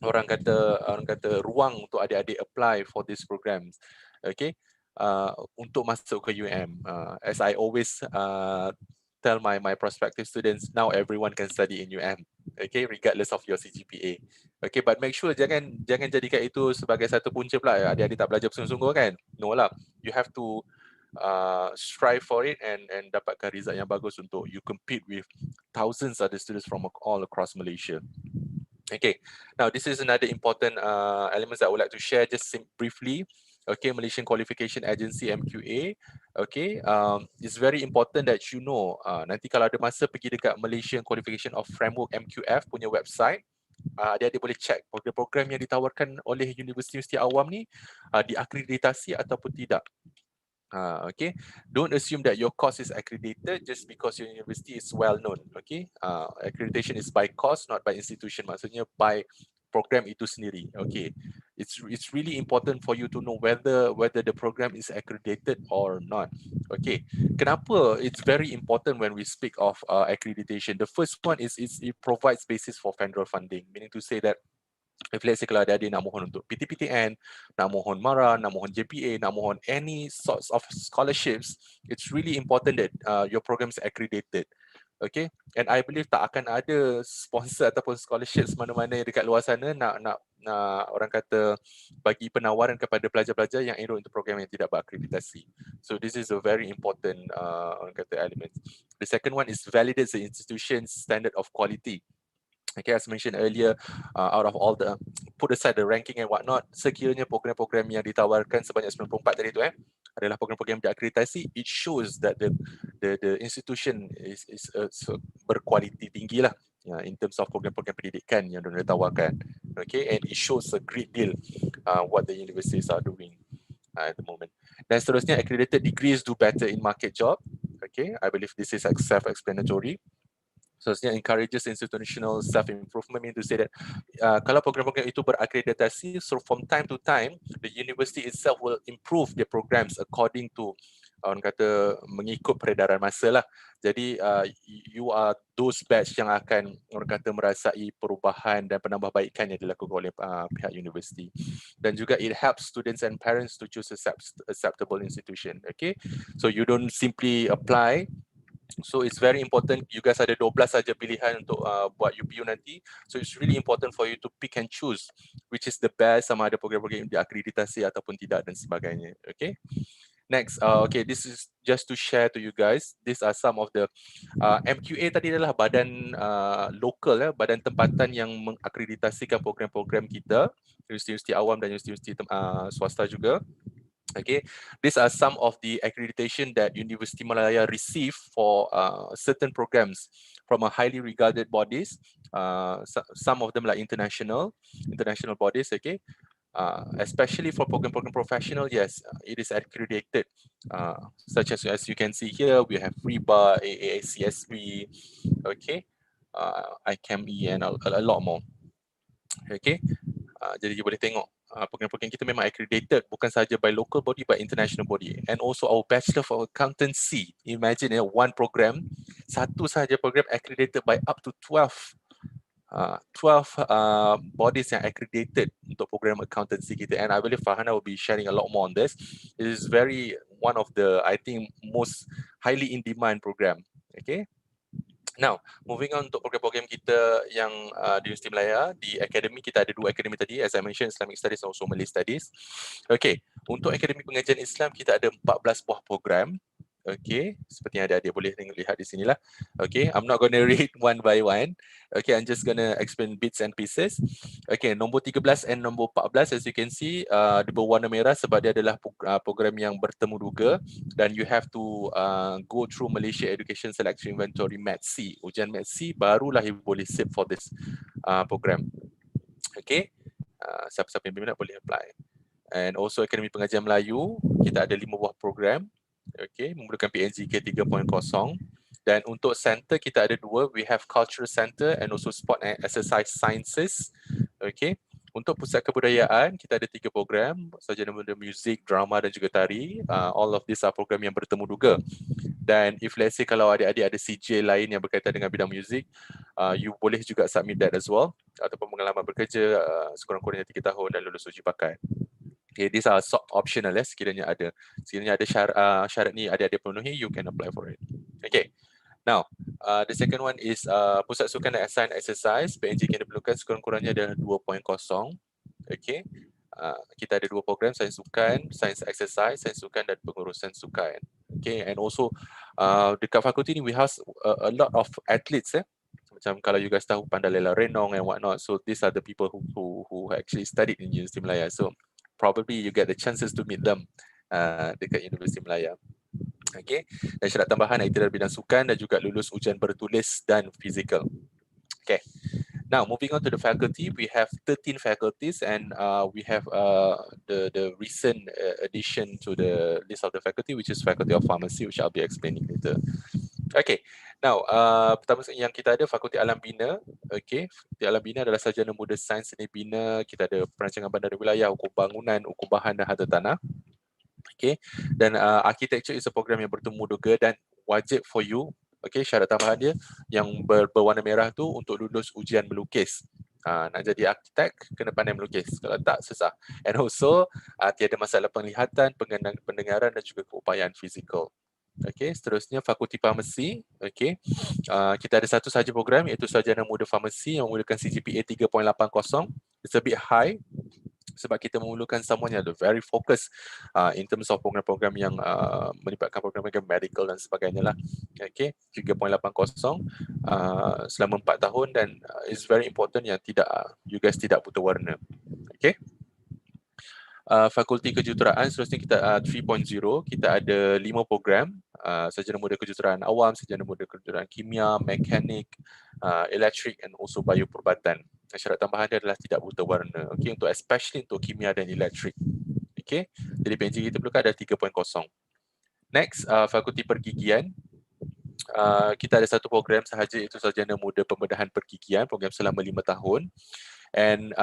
orang kata ruang untuk adik-adik apply for these programs. Okay, untuk masuk ke UM. As I always tell my prospective students, now everyone can study in UM. Okay, regardless of your CGPA. Okay, but make sure jangan jadikan itu sebagai satu punca pula adik-adik tak belajar bersungguh-sungguh kan. No lah, you have to strive for it and dapatkan result yang bagus untuk you compete with thousands other students from all across Malaysia. Okay, now this is another important elements that I would like to share just briefly. Okay, Malaysian Qualification Agency MQA. Okay, it's very important that you know. Nanti kalau ada masa pergi dekat Malaysian Qualification of Framework MQF punya website, adik-adik boleh check program-program yang ditawarkan oleh universiti-universiti awam ni diakreditasi ataupun tidak. Okay, don't assume that your course is accredited just because your university is well known. Okay, accreditation is by course, not by institution. Maksudnya by program itu sendiri. Okay, it's really important for you to know whether the program is accredited or not. Okay, kenapa it's very important when we speak of accreditation? The first one is it provides basis for federal funding, meaning to say that if let's say kalau adik-adik nak mohon untuk PTPTN, nak mohon MARA, nak mohon JPA, nak mohon any sorts of scholarships, it's really important that your program is accredited. Okay, and I believe tak akan ada sponsor ataupun scholarships mana-mana dekat luar sana nak orang kata bagi penawaran kepada pelajar-pelajar yang enroll into program yang tidak berakreditasi. So this is a very important orang kata element. The second one is validates the institution's standard of quality. Okay, as mentioned earlier, out of all the, put aside the ranking and whatnot, sekiranya program-program yang ditawarkan sebanyak 94 tadi tu adalah program-program yang diakreditasi, it shows that the institution is berkualiti tinggi lah in terms of program-program pendidikan yang mereka tawarkan. Okay, and it shows a great deal what the universities are doing at the moment. Dan seterusnya, accredited degrees do better in market job. Okay, I believe this is self-explanatory. So it encourages institutional self-improvement, meaning to say that kalau program-program itu berakreditasi, so from time to time, the university itself will improve their programs according to orang kata mengikut peredaran masa lah. Jadi you are those batch yang akan orang kata merasai perubahan dan penambahbaikan yang dilakukan oleh pihak universiti. Dan juga it helps students and parents to choose a acceptable institution. Okay, so you don't simply apply. So it's very important, you guys ada 12 saja pilihan untuk buat UPU nanti. So it's really important for you to pick and choose which is the best, sama ada program-program yang diakreditasi ataupun tidak dan sebagainya. Okay. Next, okay, this is just to share to you guys. These are some of the MQA tadi adalah badan lokal, badan tempatan yang mengakreditasikan program-program kita, universiti-universiti awam dan universiti-universiti swasta juga. Okay, these are some of the accreditation that Universiti Malaya receive for certain programs from a highly regarded bodies. Some of them like international bodies. Okay, especially for program professional, yes, it is accredited. Such as you can see here, we have RIBA, AACSB, okay, ICAME and a lot more. Okay, jadi you boleh tengok. Program-program kita memang accredited bukan sahaja by local body but international body, and also our Bachelor of Accountancy. Imagine one program, satu sahaja program accredited by up to 12 12 bodies yang accredited untuk program accountancy kita, and I believe Farhana will be sharing a lot more on this. It is very one of the, I think, most highly in demand program. Okay. Now, moving on untuk program-program kita yang di Universiti Malaya, di akademi kita ada 2 akademi tadi, as I mentioned, Islamic Studies and also Malay Studies. Okay, untuk akademi pengajian Islam kita ada 14 buah program. Okay, seperti yang adik-adik boleh lihat di sini lah. Okay, I'm not going to read one by one. Okay, I'm just going to explain bits and pieces. Okay, nombor 13 and nombor 14, as you can see, dia berwarna merah sebab dia adalah program yang bertemu duga, dan you have to go through Malaysia Education Selection Inventory MATC. Ujian MATC barulah you boleh sit for this program. Okay, siapa-siapa yang berminat boleh apply. And also Akademi Pengajian Melayu, kita ada 5 buah program. Okay, memerlukan PNGK 3.0. Dan untuk center kita ada 2, we have Cultural Center and also Sport and Exercise Sciences. Okay, untuk pusat kebudayaan kita ada 3 program, sarjana muda muzik, drama dan juga tari. All of these are program yang bertemu duga. Dan if let's say kalau adik-adik ada CJ lain yang berkaitan dengan bidang muzik, you boleh juga submit that as well, ataupun pengalaman bekerja sekurang-kurangnya 3 tahun dan lulus uji bakat. Okay, these are optional sekiranya ada. Sekiranya ada syarat ni adik-adik penuhi, you can apply for it. Okay. Now, the second one is pusat sukan dan assign exercise. PNG yang diperlukan sekurang-kurangnya ada 2.0. Okay. Kita ada 2 program, sains sukan, sains exercise, sains sukan dan pengurusan sukan. Okay, and also dekat fakulti ni we have a lot of athletes. Macam kalau you guys tahu Pandalela Renong and whatnot, so these are the people who actually studied in Universiti Malaya. So probably you get the chances to meet them dekat Universiti Malaya. Okay, dan syarat tambahan itu dalam bidang sukan dan juga lulus ujian bertulis dan fizikal. Okay. Now, moving on to the faculty, we have 13 faculties, and we have the recent addition to the list of the faculty, which is Faculty of Pharmacy, which I'll be explaining later. Okay. Now, pertama yang kita ada Fakulti Alam Bina. Okay, Fakulti Alam Bina adalah sarjana muda sains seni bina. Kita ada perancangan bandar dan wilayah, hukum bangunan, hukum bahan dan harta tanah. Okay, dan architecture is a program yang bertemu duga dan wajib for you. Okay, syarat tambahan dia yang berwarna merah tu untuk lulus ujian melukis. Nak jadi arkitek, kena pandai melukis. Kalau tak, susah. And also, tiada masalah penglihatan, pendengaran dan juga keupayaan fizikal. Okay, seterusnya Fakulti Farmasi. Okay, kita ada satu sahaja program iaitu Sarjana Muda Farmasi yang memerlukan CGPA 3.80. It's a bit high sebab kita memerlukan someone yang very focus in terms of program-program yang melibatkan program-program medical dan sebagainya lah. Okay, 3.80 selama 4 tahun dan it's very important yang you guys tidak buta warna. Okay. Fakulti Kejuruteraan, seterusnya kita 3.0, kita ada 5 program, sarjana muda kejuruteraan awam, sarjana muda kejuruteraan kimia, mekanik, elektrik and also bioperbatan. Syarat tambahan dia adalah tidak buta warna. Okay, untuk especially untuk kimia dan elektrik. Okay, jadi PNG kita perlukan ada 3.0. Next, Fakulti Pergigian. Kita ada satu program sahaja iaitu sarjana muda pembedahan pergigian, program selama 5 tahun. And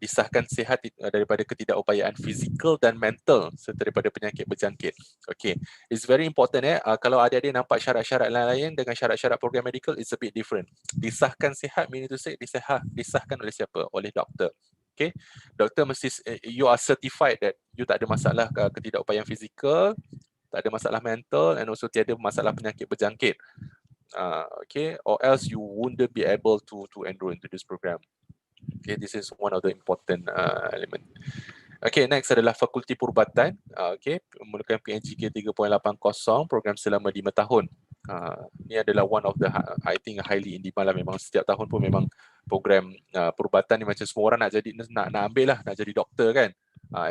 disahkan sihat daripada ketidakupayaan fizikal dan mental serta daripada penyakit berjangkit. Okay, it's very important kalau adik-adik nampak syarat-syarat lain dengan syarat-syarat program medical, it's a bit different. Disahkan sihat meaning to say disahkan oleh siapa? Oleh doktor. Okay, doktor mesti you are certified that you tak ada masalah ketidakupayaan fizikal, tak ada masalah mental and also tiada masalah penyakit berjangkit. Okay, or else you wouldn't be able to enroll into this program. Okay, this is one of the important element. Okay, next adalah Fakulti Perubatan. Okay, memerlukan PNGK 3.80, program selama 5 tahun. Ini adalah one of the, I think highly in demand lah. Memang setiap tahun pun memang program perubatan ni macam semua orang nak ambil lah, nak jadi doktor kan.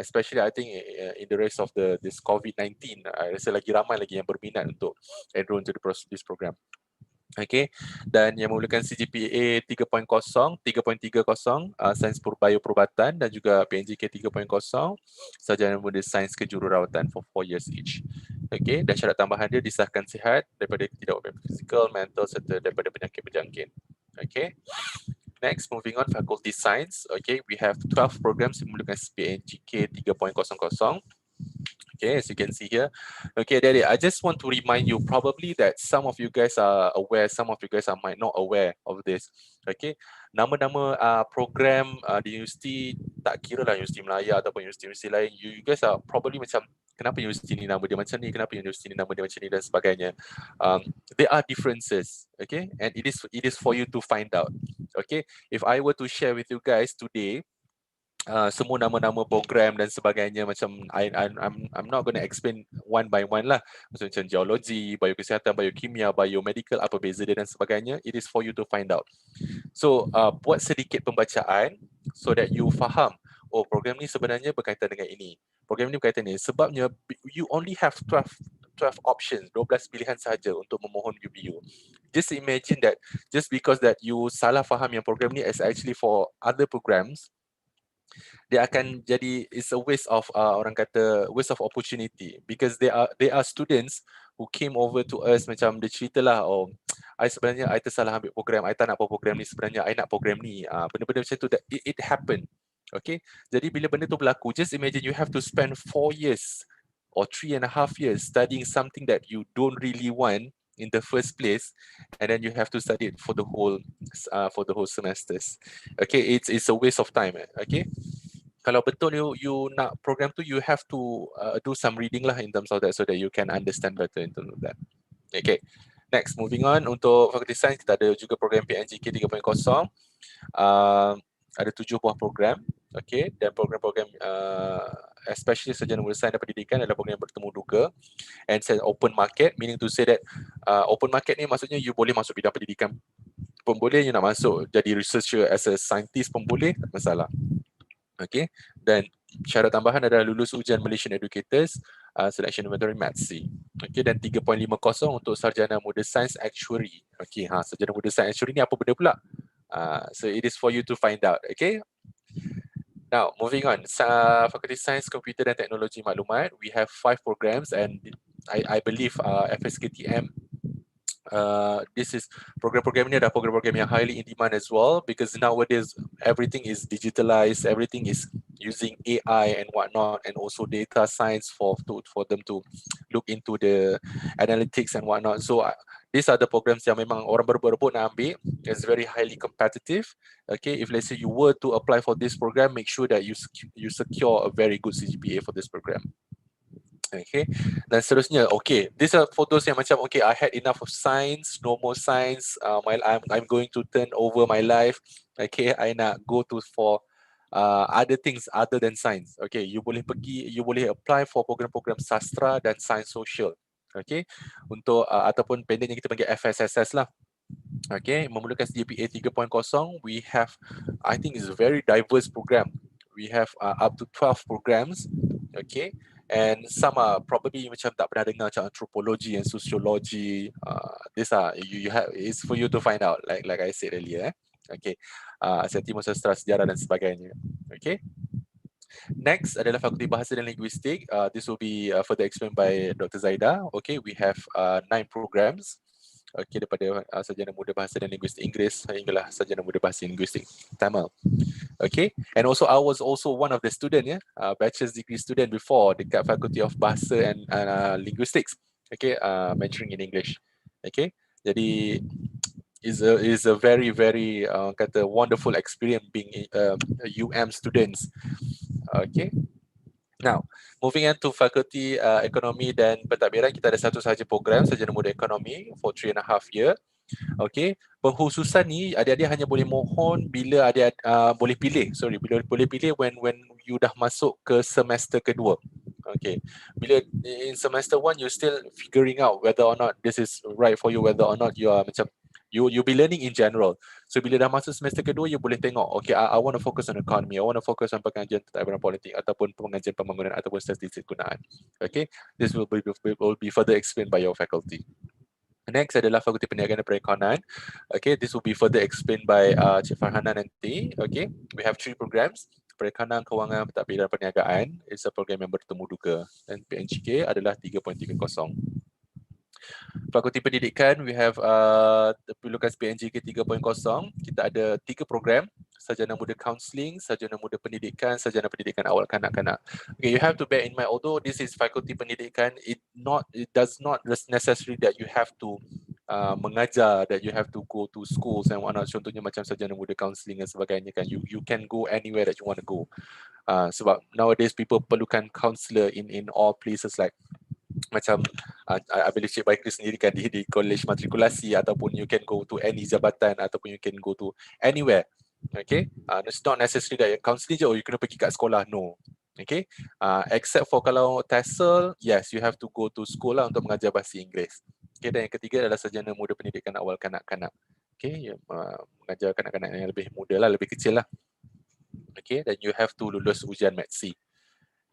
Especially I think in the rest of this COVID-19, I rasa lagi ramai lagi yang berminat untuk enroll into this program. Okay, dan yang memerlukan CGPA 3.30, sains bioperubatan dan juga PNGK 3.0, sarjana muda sains kejururawatan for 4 years each. Okay, dan syarat tambahan dia disahkan sihat daripada ketidakupayaan fizikal, mental serta daripada penyakit berjangkit. Okay, next moving on, Fakulti Sains. Okay, we have 12 programs yang memerlukan PNGK 3.00. Okay, as you can see here. Okay, Daddy, I just want to remind you probably that some of you guys are aware, some of you guys are might not aware of this. Okay, nama-nama program di universiti, tak kira lah universiti Melaya ataupun universiti lain, you guys are probably macam, kenapa universiti ni nama dia macam ni, kenapa universiti ni nama dia macam ni dan sebagainya. There are differences, okay, and it is for you to find out. Okay, if I were to share with you guys today, semua nama-nama program dan sebagainya, macam I'm not going to explain one by one lah. Macam geologi, biokesihatan, biokimia, biomedical, apa beza dia dan sebagainya. It is for you to find out. So buat sedikit pembacaan so that you faham, oh program ni sebenarnya berkaitan dengan ini. Program ni berkaitan ni. Sebabnya you only have 12 options, 12 pilihan sahaja untuk memohon UBU. Just imagine that just because that you salah faham yang program ni is actually for other programs, dia akan jadi, it's a waste of orang kata waste of opportunity, because there are students who came over to us macam dia cerita lah, oh I sebenarnya I tersalah ambil program, I tak nak program ni, sebenarnya I nak program ni, benda-benda macam tu, that it happened. Okay, jadi bila benda tu berlaku, just imagine you have to spend 4 years or 3.5 years studying something that you don't really want in the first place, and then you have to study it for the whole semesters. Okay, it's a waste of time. Okay, kalau betul you nak program tu, you have to do some reading lah in terms of that, so that you can understand better in terms of that. Okay, next, moving on, untuk Fakulti Sains kita ada juga program PNGK 3.0. Ada 7 buah program. Okay, dan program-program especially sarjana muda sains dan pendidikan adalah program yang bertemu duga, and it's an open market, meaning to say that open market ni maksudnya you boleh masuk bidang pendidikan pun boleh, you nak masuk jadi researcher as a scientist pun boleh, tak masalah. Okay, dan syarat tambahan adalah lulus ujian Malaysian Educators Selection Inventory MATC. Okay, dan 3.50 untuk sarjana muda sains actuary. Okay, sarjana muda sains actuary ni apa benda pula? So it is for you to find out. Okay, now moving on, Fakulti Sains Komputer dan Teknologi Maklumat, we have 5 programs, and I believe FSKTM, this is program-program ini adalah program-program yang highly in demand as well, because nowadays everything is digitalized, everything is using AI and whatnot, and also data science for them to look into the analytics and whatnot. So these are the programs yang memang orang berebut-rebut nak ambil. It's very highly competitive. Okay, if let's say you were to apply for this program, make sure that you secure a very good CGPA for this program. Okay, dan seterusnya, okay, these are photos yang macam, okay, I had enough of science, no more science, I'm going to turn over my life. Okay, I nak go for other things other than science. Okay, you boleh apply for program-program sastra dan science social. Okay, untuk ataupun pendeknya kita panggil FSSS lah. Okay, memerlukan CGPA 3.0. We have, I think it's a very diverse program. We have up to 12 programs. Okay, and some are probably macam tak pernah dengar, macam anthropology and sociology. These are you have, it's for you to find out, like I said earlier. Okay, Sentiment Sastra, Sejarah dan sebagainya. Okay, next adalah Fakulti Bahasa dan Linguistik. This will be further explained by Dr. Zaida. Okay, we have 9 programs. Okay, daripada sarjana muda bahasa dan linguistik Inggeris hinggalah sarjana muda bahasa linguistik Tamil. Okay, and also I was also one of the student, bachelor's degree student before dekat Faculty of Bahasa and Linguistics. Okay, majoring in English. Okay, jadi is a very kata wonderful experience being students. Okay. Now, moving on to Fakulti Ekonomi dan Pentadbiran, kita ada satu sahaja program sarjana muda ekonomi for 3.5 year. Okay, pengkhususan ni adik-adik hanya boleh mohon bila adik boleh pilih when you dah masuk ke semester kedua. Okay, bila in semester 1 you still figuring out whether or not this is right for you, whether or not you are macam you'll be learning in general. So bila dah masuk semester kedua, you boleh tengok, okay, I want to focus on economy, I want to focus on pengajian pentadbiran politik ataupun pengajian pembangunan ataupun statistik gunaan. Okay, this will be further explained by your faculty. Next adalah Fakulti Perniagaan dan Perekonomian. Okay, this will be further explained by Cik Farhana nanti. Okay, we have 3 programs. Perekonomian, Kewangan, Pentadbiran, Perniagaan. It's a program yang bertemu duga. Dan PNGK adalah 3.30. Fakulti Pendidikan, we have perlukan PNGK 3.0. Kita ada 3 program sarjana muda counselling, sarjana muda pendidikan, sarjana pendidikan awal kanak-kanak. Okay, you have to bear in mind, although this is fakulti pendidikan, it does not necessary that you have to mengajar, that you have to go to schools and whatnot. Contohnya macam sarjana muda counselling dan sebagainya kan, you can go anywhere that you want to go. Sebab nowadays people perlukan counsellor in all places, like macam I boleh Cik Baikri sendiri kan di Kolej Matrikulasi, ataupun you can go to any jabatan, ataupun you can go to anywhere. Okay, it's not necessary that counselling je, you kena pergi kat sekolah, no. Okay, except for kalau TESOL, yes, you have to go to school lah untuk mengajar bahasa Inggeris. Okay, dan yang ketiga adalah sarjana muda pendidikan awal kanak-kanak. Okay, mengajar kanak-kanak yang lebih muda lah, lebih kecil lah. Okay, then you have to lulus ujian MATC.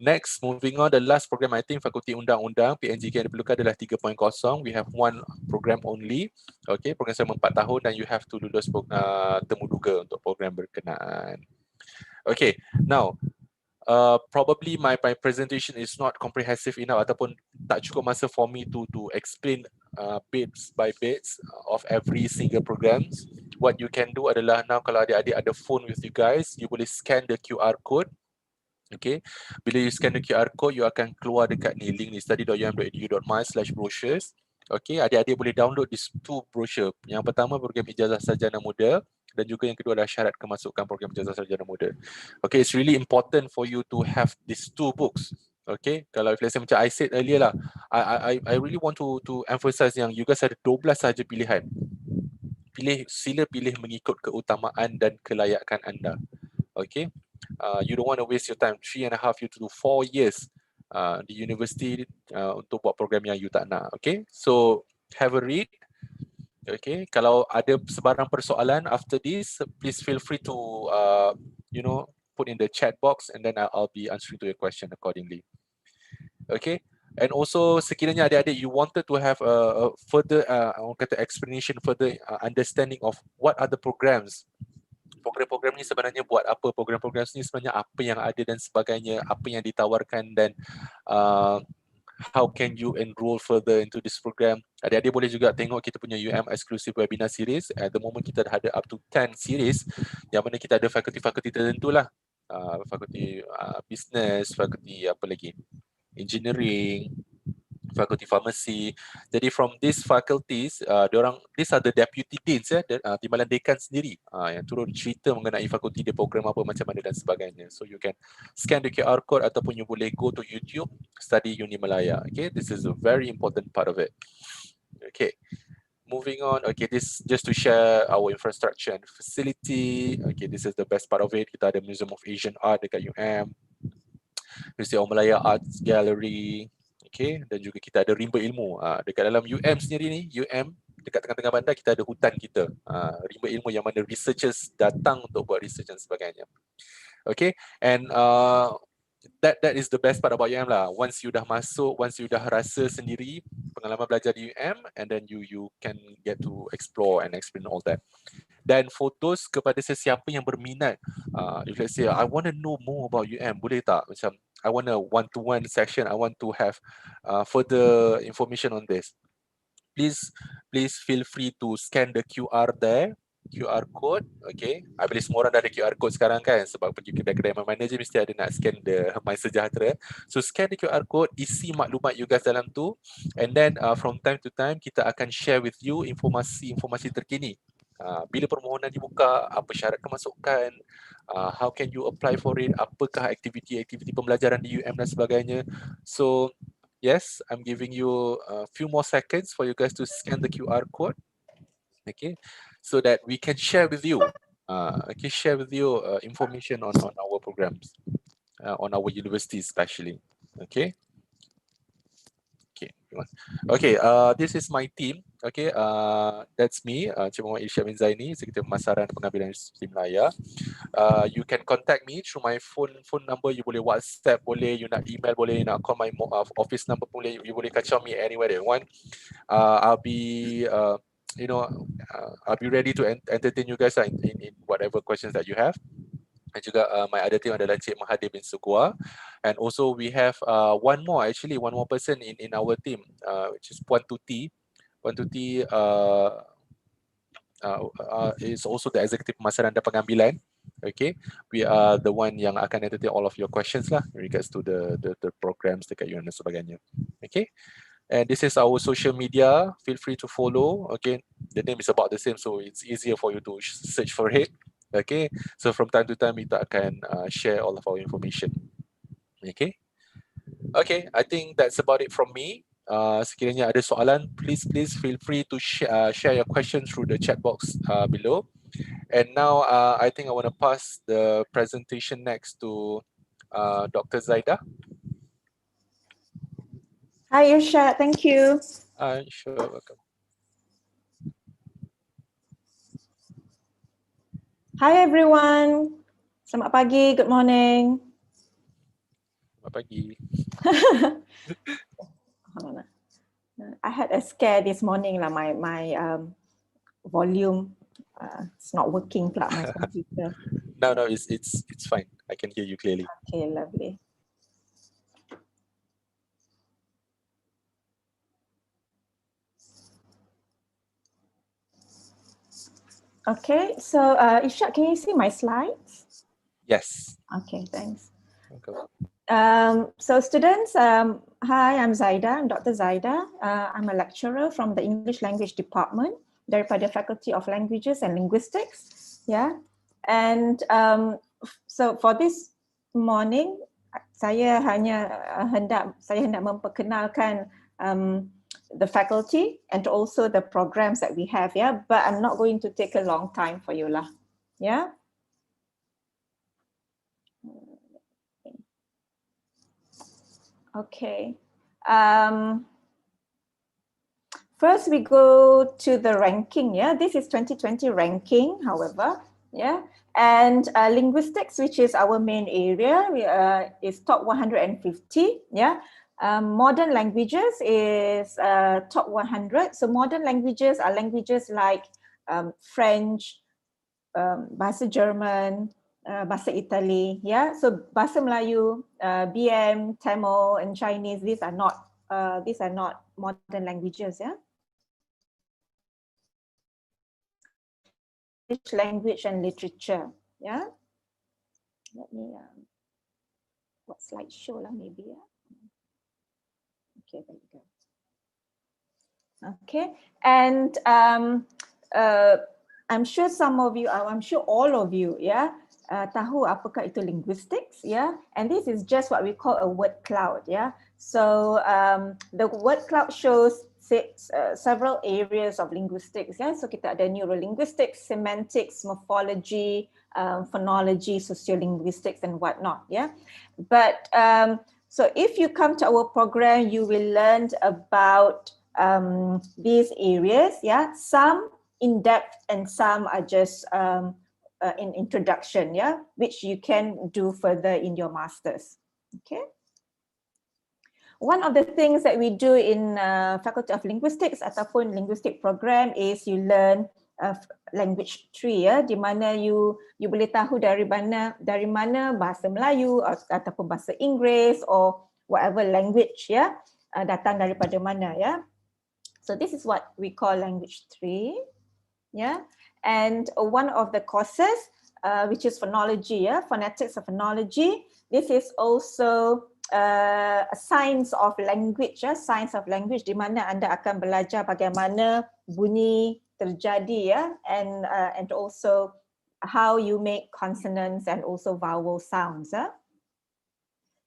Next, moving on, the last program, I think Fakulti Undang-Undang, PNJK yang diperlukan adalah 3.0. We have one program only. Okay, program selama 4 tahun dan you have to lulus temuduga untuk program berkenaan. Okay, now, probably my presentation is not comprehensive enough ataupun tak cukup masa for me to explain bits by bits of every single programs. What you can do adalah now kalau adik-adik ada phone with you guys, you boleh scan the QR code. Okay, bila you scan the QR code, you akan keluar dekat ni, link ni, study.um.edu.my/brochures. Okay, adik-adik boleh download these 2 brochure. Yang pertama program ijazah sarjana muda dan juga yang kedua adalah syarat kemasukan program ijazah sarjana muda. Okay, it's really important for you to have these 2 books. Okay, kalau let's say macam I said earlier lah, I really want to emphasize yang you guys ada 12 sahaja pilihan. Sila pilih mengikut keutamaan dan kelayakan anda. Okay, you don't want to waste your time 3.5 years to 4 years di university untuk buat program yang you tak nak. Okay, so have a read. Okay, kalau ada sebarang persoalan after this, please feel free to put in the chat box and then I'll be answering to your question accordingly. Okay, and also sekiranya adik-adik you wanted to have a further orang kata explanation, further understanding of what are the programs, program-program ni sebenarnya buat apa, program-program ni sebenarnya apa yang ada dan sebagainya, apa yang ditawarkan, dan how can you enroll further into this program. Adik-adik boleh juga tengok kita punya UM exclusive webinar series. At the moment kita dah ada up to 10 series yang mana kita ada fakulti-fakulti tertentu lah, fakulti business, fakulti apa lagi, engineering, fakulti farmasi. Jadi from these faculties, these are the deputy deans, timbalan dekan sendiri yang turun cerita mengenai fakulti dia, program apa, macam mana dan sebagainya. So you can scan the QR code ataupun you boleh go to YouTube, study Uni Malaya. Okay, this is a very important part of it. Okay, moving on. Okay, this just to share our infrastructure and facility. Okay, this is the best part of it. Kita ada Museum of Asian Art dekat UM, University of Malaya Arts Gallery. Okay, dan juga kita ada rimba ilmu. Dekat dalam UM sendiri ni, UM dekat tengah-tengah bandar kita ada hutan kita. Rimba ilmu yang mana researchers datang untuk buat research dan sebagainya. Okay, and that is the best part about UM lah. Once you dah masuk, once you dah rasa sendiri pengalaman belajar di UM, and then you can get to explore and explain all that. Dan for those kepada sesiapa yang berminat, if let's say I want to know more about UM, boleh tak? Macam I want a one-to-one session, I want to have further information on this. Please feel free to scan the QR there, QR code. Okay, I believe semua orang dah ada QR code sekarang kan, sebab pergi kedai-kedai mana je mesti ada nak scan the My Sejahtera. So scan the QR code, isi maklumat you guys dalam tu, and then from time to time kita akan share with you informasi terkini. Bila permohonan dibuka, apa syarat kemasukan, how can you apply for it, apakah aktiviti-aktiviti pembelajaran di UM dan sebagainya. So yes, I'm giving you a few more seconds for you guys to scan the QR code, okay, so that we can share with you, information on our programs, on our university especially, okay. Okay, this is my team. Okay, that's me, Cik Muhammad Irsyad bin Zaini, Sekretari Pemasaran Pengambilan Universiti Malaya. You can contact me through my phone number. You boleh WhatsApp, boleh, you nak email, boleh, nak call my office number, boleh. You boleh kacau me anywhere that you want. I'll be I'll be ready to entertain you guys in whatever questions that you have. Dan juga my other team adalah Cik Mahathir bin Sugua, and also we have one more person in our team, which is Puan Tuti. Puan Tuti is also the executive pemasaran dan pengambilan. Okay, we are the one yang akan entertain all of your questions lah in regards to the programs dekat UN dan sebagainya. Okay, and this is our social media. Feel free to follow. Okay, the name is about the same, so it's easier for you to search for it. Okay, so from time to time kita akan share all of our information. Okay, okay, I think that's about it from me. Sekiranya ada soalan, please feel free to share your questions through the chat box below. And now I think I want to pass the presentation next to Dr. Zaida. Hi, Irshad. Thank you. Sure, welcome. Hi, everyone. Selamat pagi. Good morning. Selamat pagi. I had a scare this morning lah. My volume it's not working pula my computer. No, it's fine. I can hear you clearly. Okay, lovely. Okay, so Ishak, can you see my slides? Yes. Okay, thanks. Okay. So students, hi, I'm Zaida, I'm Dr. Zaida. I'm a lecturer from the English Language Department daripada Faculty of Languages and Linguistics. Yeah, and so for this morning, saya hendak memperkenalkan the faculty and also the programs that we have. Yeah, but I'm not going to take a long time for you lah. Yeah. Okay. First, we go to the ranking. Yeah, this is 2020 ranking. However, yeah, and linguistics, which is our main area, is top 150. Yeah, modern languages is top 100. So modern languages are languages like French, bahasa German, bahasa Italy, yeah. So bahasa Melayu, BM, Tamil, and Chinese. These are not modern languages, yeah. Language and literature, yeah. Let me what slideshow lah maybe, yeah. Okay, there you go. Okay, and I'm sure some of you, I'm sure all of you, yeah, tahu apakah itu linguistics, yeah, and this is just what we call a word cloud, yeah. So the word cloud shows several areas of linguistics, yeah. So kita ada neurolinguistics, semantics, morphology, phonology, sociolinguistics, and whatnot, yeah. But so if you come to our program, you will learn about these areas, yeah. Some in depth and some are just in introduction, yeah, which you can do further in your masters. Okay. One of the things that we do in Faculty of Linguistics ataupun linguistic program is you learn language tree, ya, di mana you boleh tahu dari mana bahasa Melayu ataupun bahasa Inggeris or whatever language, ya, datang daripada mana, ya. So this is what we call language tree, ya. And one of the courses which is phonology, ya, phonetics of phonology. This is also a science of language, ya, science of language, di mana anda akan belajar bagaimana bunyi terjadi, ya, and also how you make consonants and also vowel sounds, ya.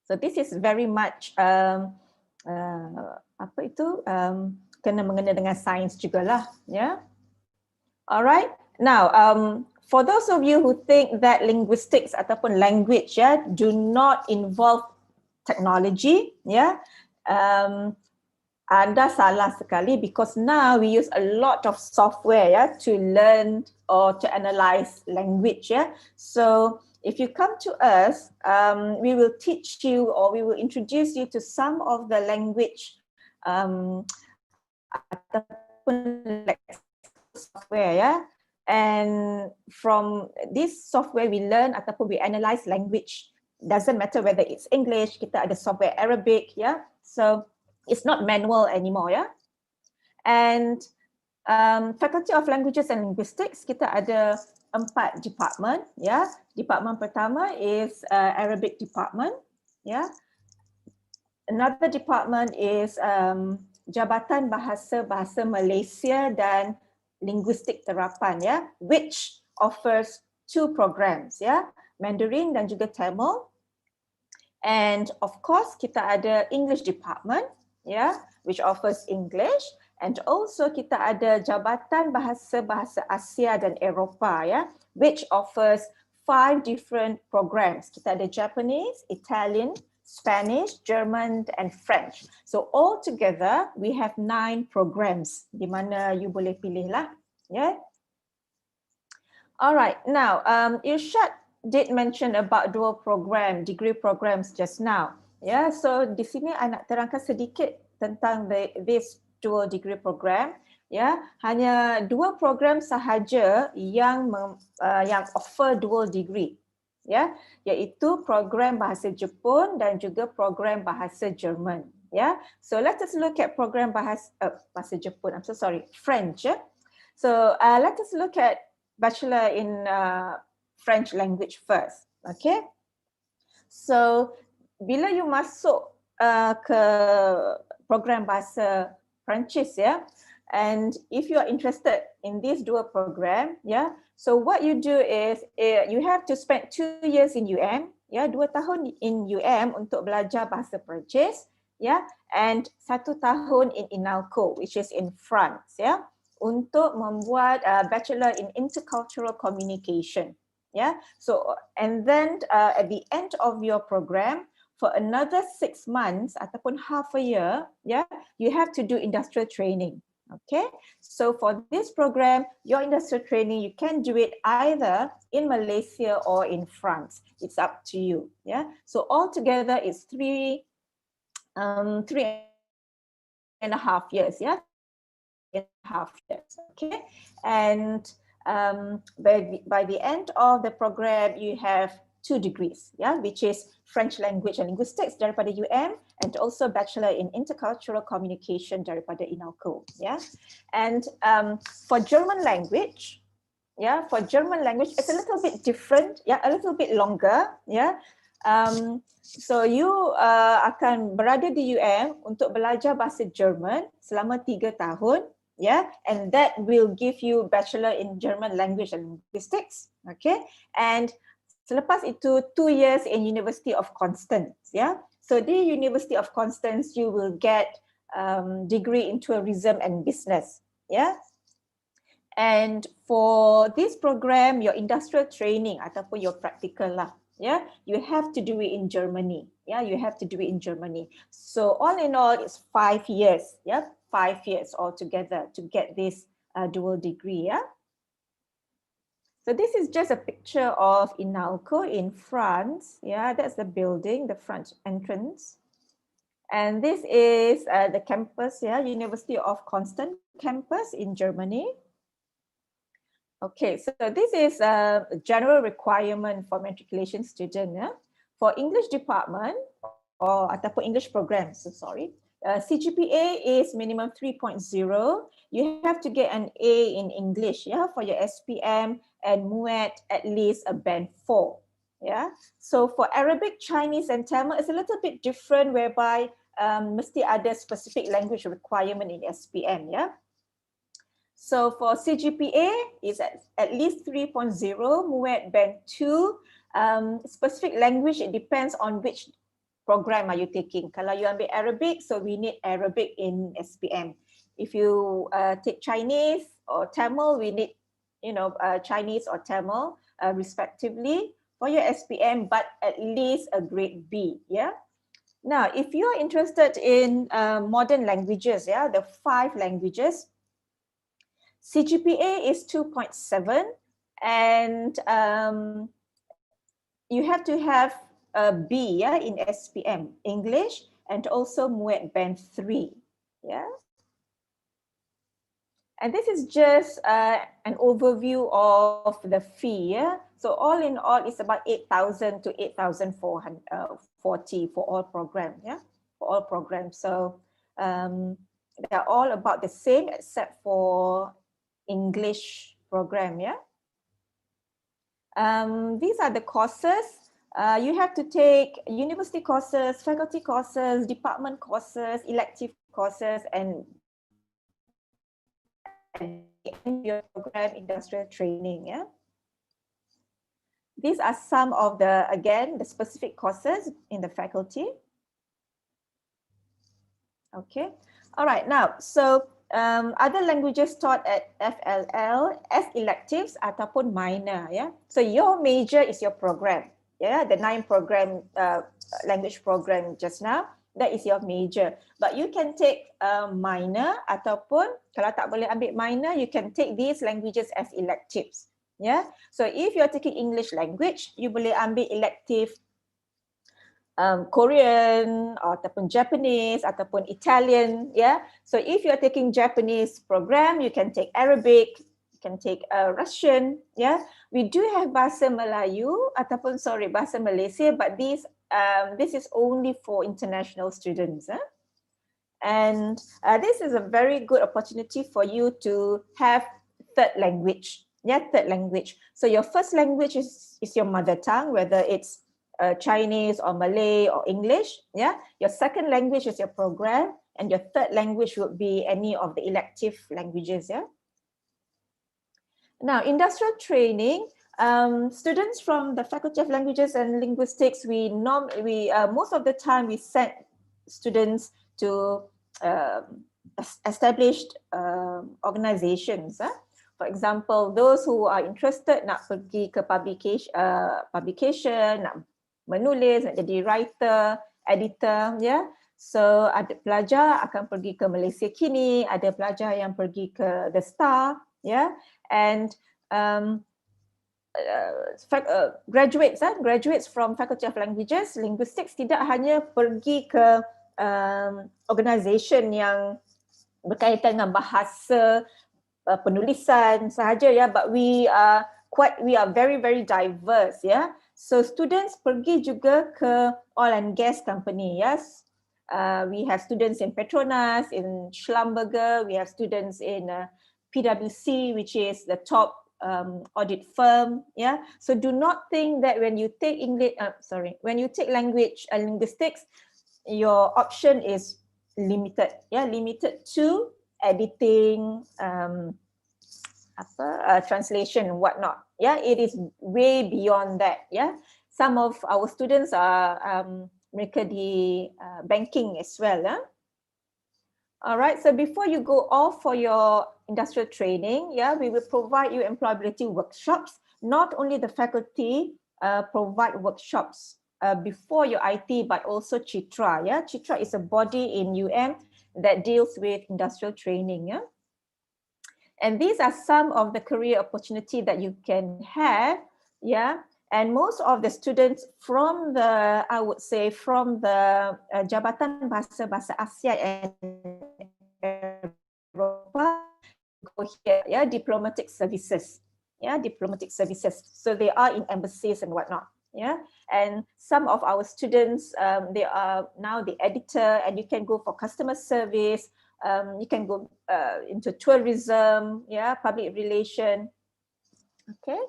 So this is very much apa itu kena mengena dengan sains jugalah, ya. Alright. Now, for those of you who think that linguistics ataupun language, ya, do not involve technology, ya, anda salah sekali, because now we use a lot of software, ya, to learn or to analyze language, ya. So if you come to us, we will teach you or we will introduce you to some of the language software, ya. And from this software we learn ataupun we analyze language. Doesn't matter whether it's English, kita ada software Arabic, ya. So it's not manual anymore, ya. And Faculty of Languages and Linguistics, kita ada 4 department, ya. Department pertama is Arabic department, ya. Another department is Jabatan Bahasa Malaysia dan Linguistik Terapan, ya, which offers 2 programs, ya, Mandarin dan juga Tamil. And of course, kita ada English department, ya, which offers English. And also kita ada Jabatan Bahasa Asia dan Eropah, ya, which offers 5 different programs. Kita ada Japanese, Italian, Spanish, German, and French. So all together, we have 9 programs di mana you boleh pilih lah, ya. Alright, now Irshad did mention about dual program, degree programs just now. Yeah, so di sini I nak terangkan sedikit tentang this dual degree program. Ya, hanya 2 program sahaja yang offer dual degree. Ya, iaitu program bahasa Jepun dan juga program bahasa Jerman. Ya, so let us look at program bahasa Jepun. I'm so sorry, French. Yeah? So let us look at bachelor in French language first. Okay, so bila you masuk ke program bahasa Perancis, ya, and if you are interested in this dual program, yeah, so what you do is you have to spend 2 years in UM, ya, 2 tahun in UM untuk belajar bahasa Perancis, ya, and 1 tahun in INALCO, which is in France, ya, untuk membuat bachelor in intercultural communication, ya. So and then at the end of your program, for another 6 months ataupun half a year, yeah, you have to do industrial training. Okay, so for this program, your industrial training, you can do it either in Malaysia or in France. It's up to you. Yeah, so altogether it's 3.5 years. Yeah, 3.5 years. Okay, and by the end of the program, you have 2 degrees, yeah, which is French language and linguistics daripada UM, and also bachelor in intercultural communication daripada INALCO, yeah. And for German language, yeah, it's a little bit different, yeah, a little bit longer, yeah. So you akan berada di UM untuk belajar bahasa Jerman selama 3 tahun, yeah, and that will give you bachelor in German language and linguistics, okay, and selepas itu 2 years in University of Constance, yeah. So di University of Constance you will get degree in tourism and business, yeah. And for this program, your industrial training ataupun your practical lah, yeah, you have to do it in Germany, yeah, you have to do it in Germany. So all in all, it's 5 years, yeah, 5 years altogether to get this dual degree, yeah. So this is just a picture of INALCO in France. Yeah, that's the building, the front entrance. And this is the campus, yeah, University of Constance campus in Germany. Okay, so this is a general requirement for matriculation student. Yeah? For English department or ataupun English program, so sorry. CGPA is minimum 3.0. You have to get an A in English, yeah, for your SPM, and MUET at least a band 4. Yeah. So for Arabic, Chinese, and Tamil, it's a little bit different, whereby mesti ada specific language requirement in SPM. Yeah. So for CGPA is at least 3.0, MUET band 2. Specific language, it depends on which program are you taking. Kalau you ambil Arabic, so we need Arabic in SPM. If you take Chinese or Tamil, we need, you know, Chinese or Tamil respectively for your SPM, but at least a grade B, yeah. Now, if you are interested in modern languages, yeah, the 5 languages, CGPA is 2.7, and you have to have a B, yeah, in SPM, English, and also MUET band 3, yeah. And this is just an overview of the fee, yeah. So all in all, it's about 8,000 to 8,440 for all programs, yeah, for all programs. So They are all about the same except for English program, yeah. These are the courses. You have to take university courses, faculty courses, department courses, elective courses, and your program industrial training, yeah. These are some of the, again, the specific courses in the faculty. Okay, all right, now, so other languages taught at FLL as electives ataupun minor, yeah. So your major is your program, yeah, the 9 program, language program just now, that is your major. But you can take minor ataupun kalau tak boleh ambil minor, you can take these languages as electives, yeah. So if you are taking English language, you boleh ambil elective Korean ataupun Japanese ataupun Italian, yeah. So if you are taking Japanese program, you can take Arabic, you can take Russian, yeah. We do have bahasa Melayu ataupun bahasa Malaysia, but this is only for international students, eh? And this is a very good opportunity for you to have third language, yeah, third language. So your first language is your mother tongue, whether it's Chinese or Malay or English, yeah. Your second language is your program, and your third language would be any of the elective languages, yeah. Now, industrial training, students from the Faculty of Languages and Linguistics, most of the time we send students to established organizations. For example, those who are interested nak pergi ke publication, nak menulis, nak jadi writer, editor, ya. So ada pelajar akan pergi ke Malaysia Kini, ada pelajar yang pergi ke The Star, ya. And graduates from Faculty of Languages, Linguistics tidak hanya pergi ke organisation yang berkaitan dengan bahasa penulisan sahaja, ya, but we are very diverse, ya. So students pergi juga ke oil and gas company, yes. We have students in Petronas, in Schlumberger, we have students in PwC, which is the top audit firm, yeah. So do not think that when you take when you take linguistics, your option is limited, yeah, limited to editing, translation and whatnot, yeah. It is way beyond that, yeah. Some of our students are mereka di banking as well, yeah. All right, so before you go off for your industrial training, yeah, we will provide you employability workshops. Not only the faculty provide workshops before your IT, but also Citra, yeah. Citra is a body in that deals with industrial training, yeah. And these are some of the career opportunity that you can have, yeah. And most of the students from the, I would say, from the Jabatan Bahasa Asia and Eropa, go here, yeah, diplomatic services, yeah, diplomatic services. So they are in embassies and whatnot, yeah. And some of our students, they are now the editor, and you can go for customer service. You can go into tourism, yeah, public relation, okay.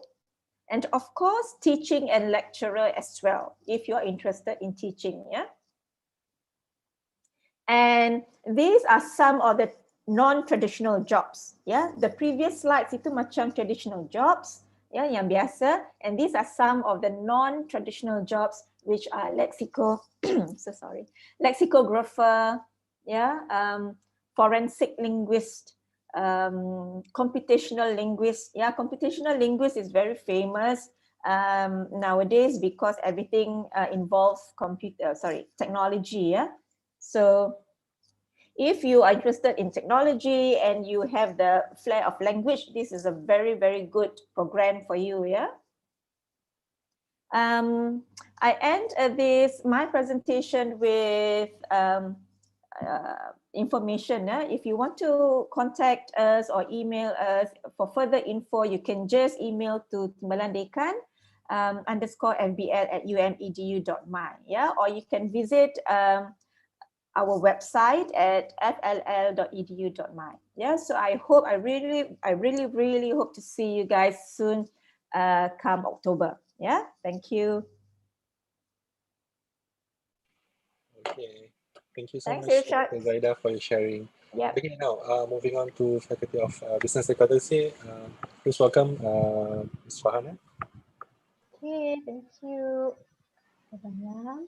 And of course, teaching and lecturer as well, if you're interested in teaching, yeah. And these are some of the non-traditional jobs, yeah. The previous slides itu macam traditional jobs, yeah, yang biasa. And these are some of the non-traditional jobs, which are lexicographer, yeah, forensic linguist, computational linguist. Yeah, computational linguist is very famous nowadays because everything involves technology. Yeah, so if you are interested in technology and you have the flair of language, this is a very good program for you. Yeah. I end my presentation with information. If you want to contact us or email us for further info, you can just email to timbalandekan _FBL@umedu.my, yeah, or you can visit our website at fll.edu.my. Yeah, so I really hope to see you guys soon come October. Yeah, thank you. Okay. Thank you so Thanks, much, Irshad. Dr. Zaida, for your sharing. Yep. Okay, now moving on to Faculty of Business Accountancy. Please welcome Ms. Fahana. Okay, thank you. Sabarnya.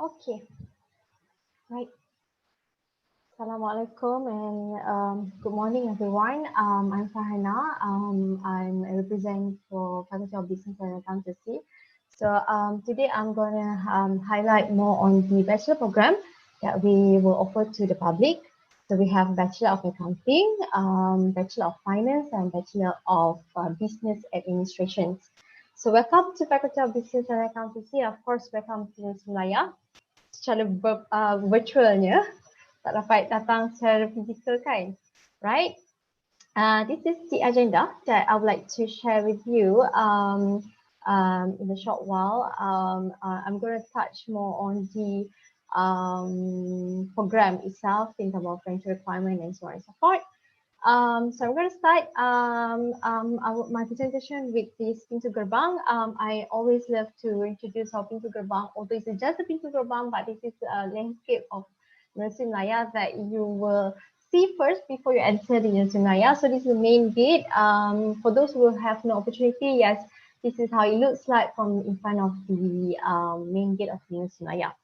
Okay, right. Assalamualaikum and good morning everyone. I'm Farhana. I'm a represent for Faculty of Business and Accountancy. So today I'm going to highlight more on the bachelor program that we will offer to the public. So we have Bachelor of Accounting, Bachelor of Finance and Bachelor of Business Administration. So welcome to Faculty of Business and Accountancy. Of course, welcome to Semalaya secara virtualnya. Tak dapat datang secara fizikal kan, right? This is the agenda that I would like to share with you in a short while. I'm going to touch more on the program itself in terms of venture requirement and so on and so forth. So I'm going to start my presentation with this Pintu Gerbang. I always love to introduce our Pintu Gerbang, although it's just a Pintu Gerbang, but this is a landscape of Malaysia Melayu that you will see first before you enter the Malaysia Melayu. So this is the main gate. For those who have no opportunity, yes, this is how it looks like from in front of the main gate of the Malaysia Melayu.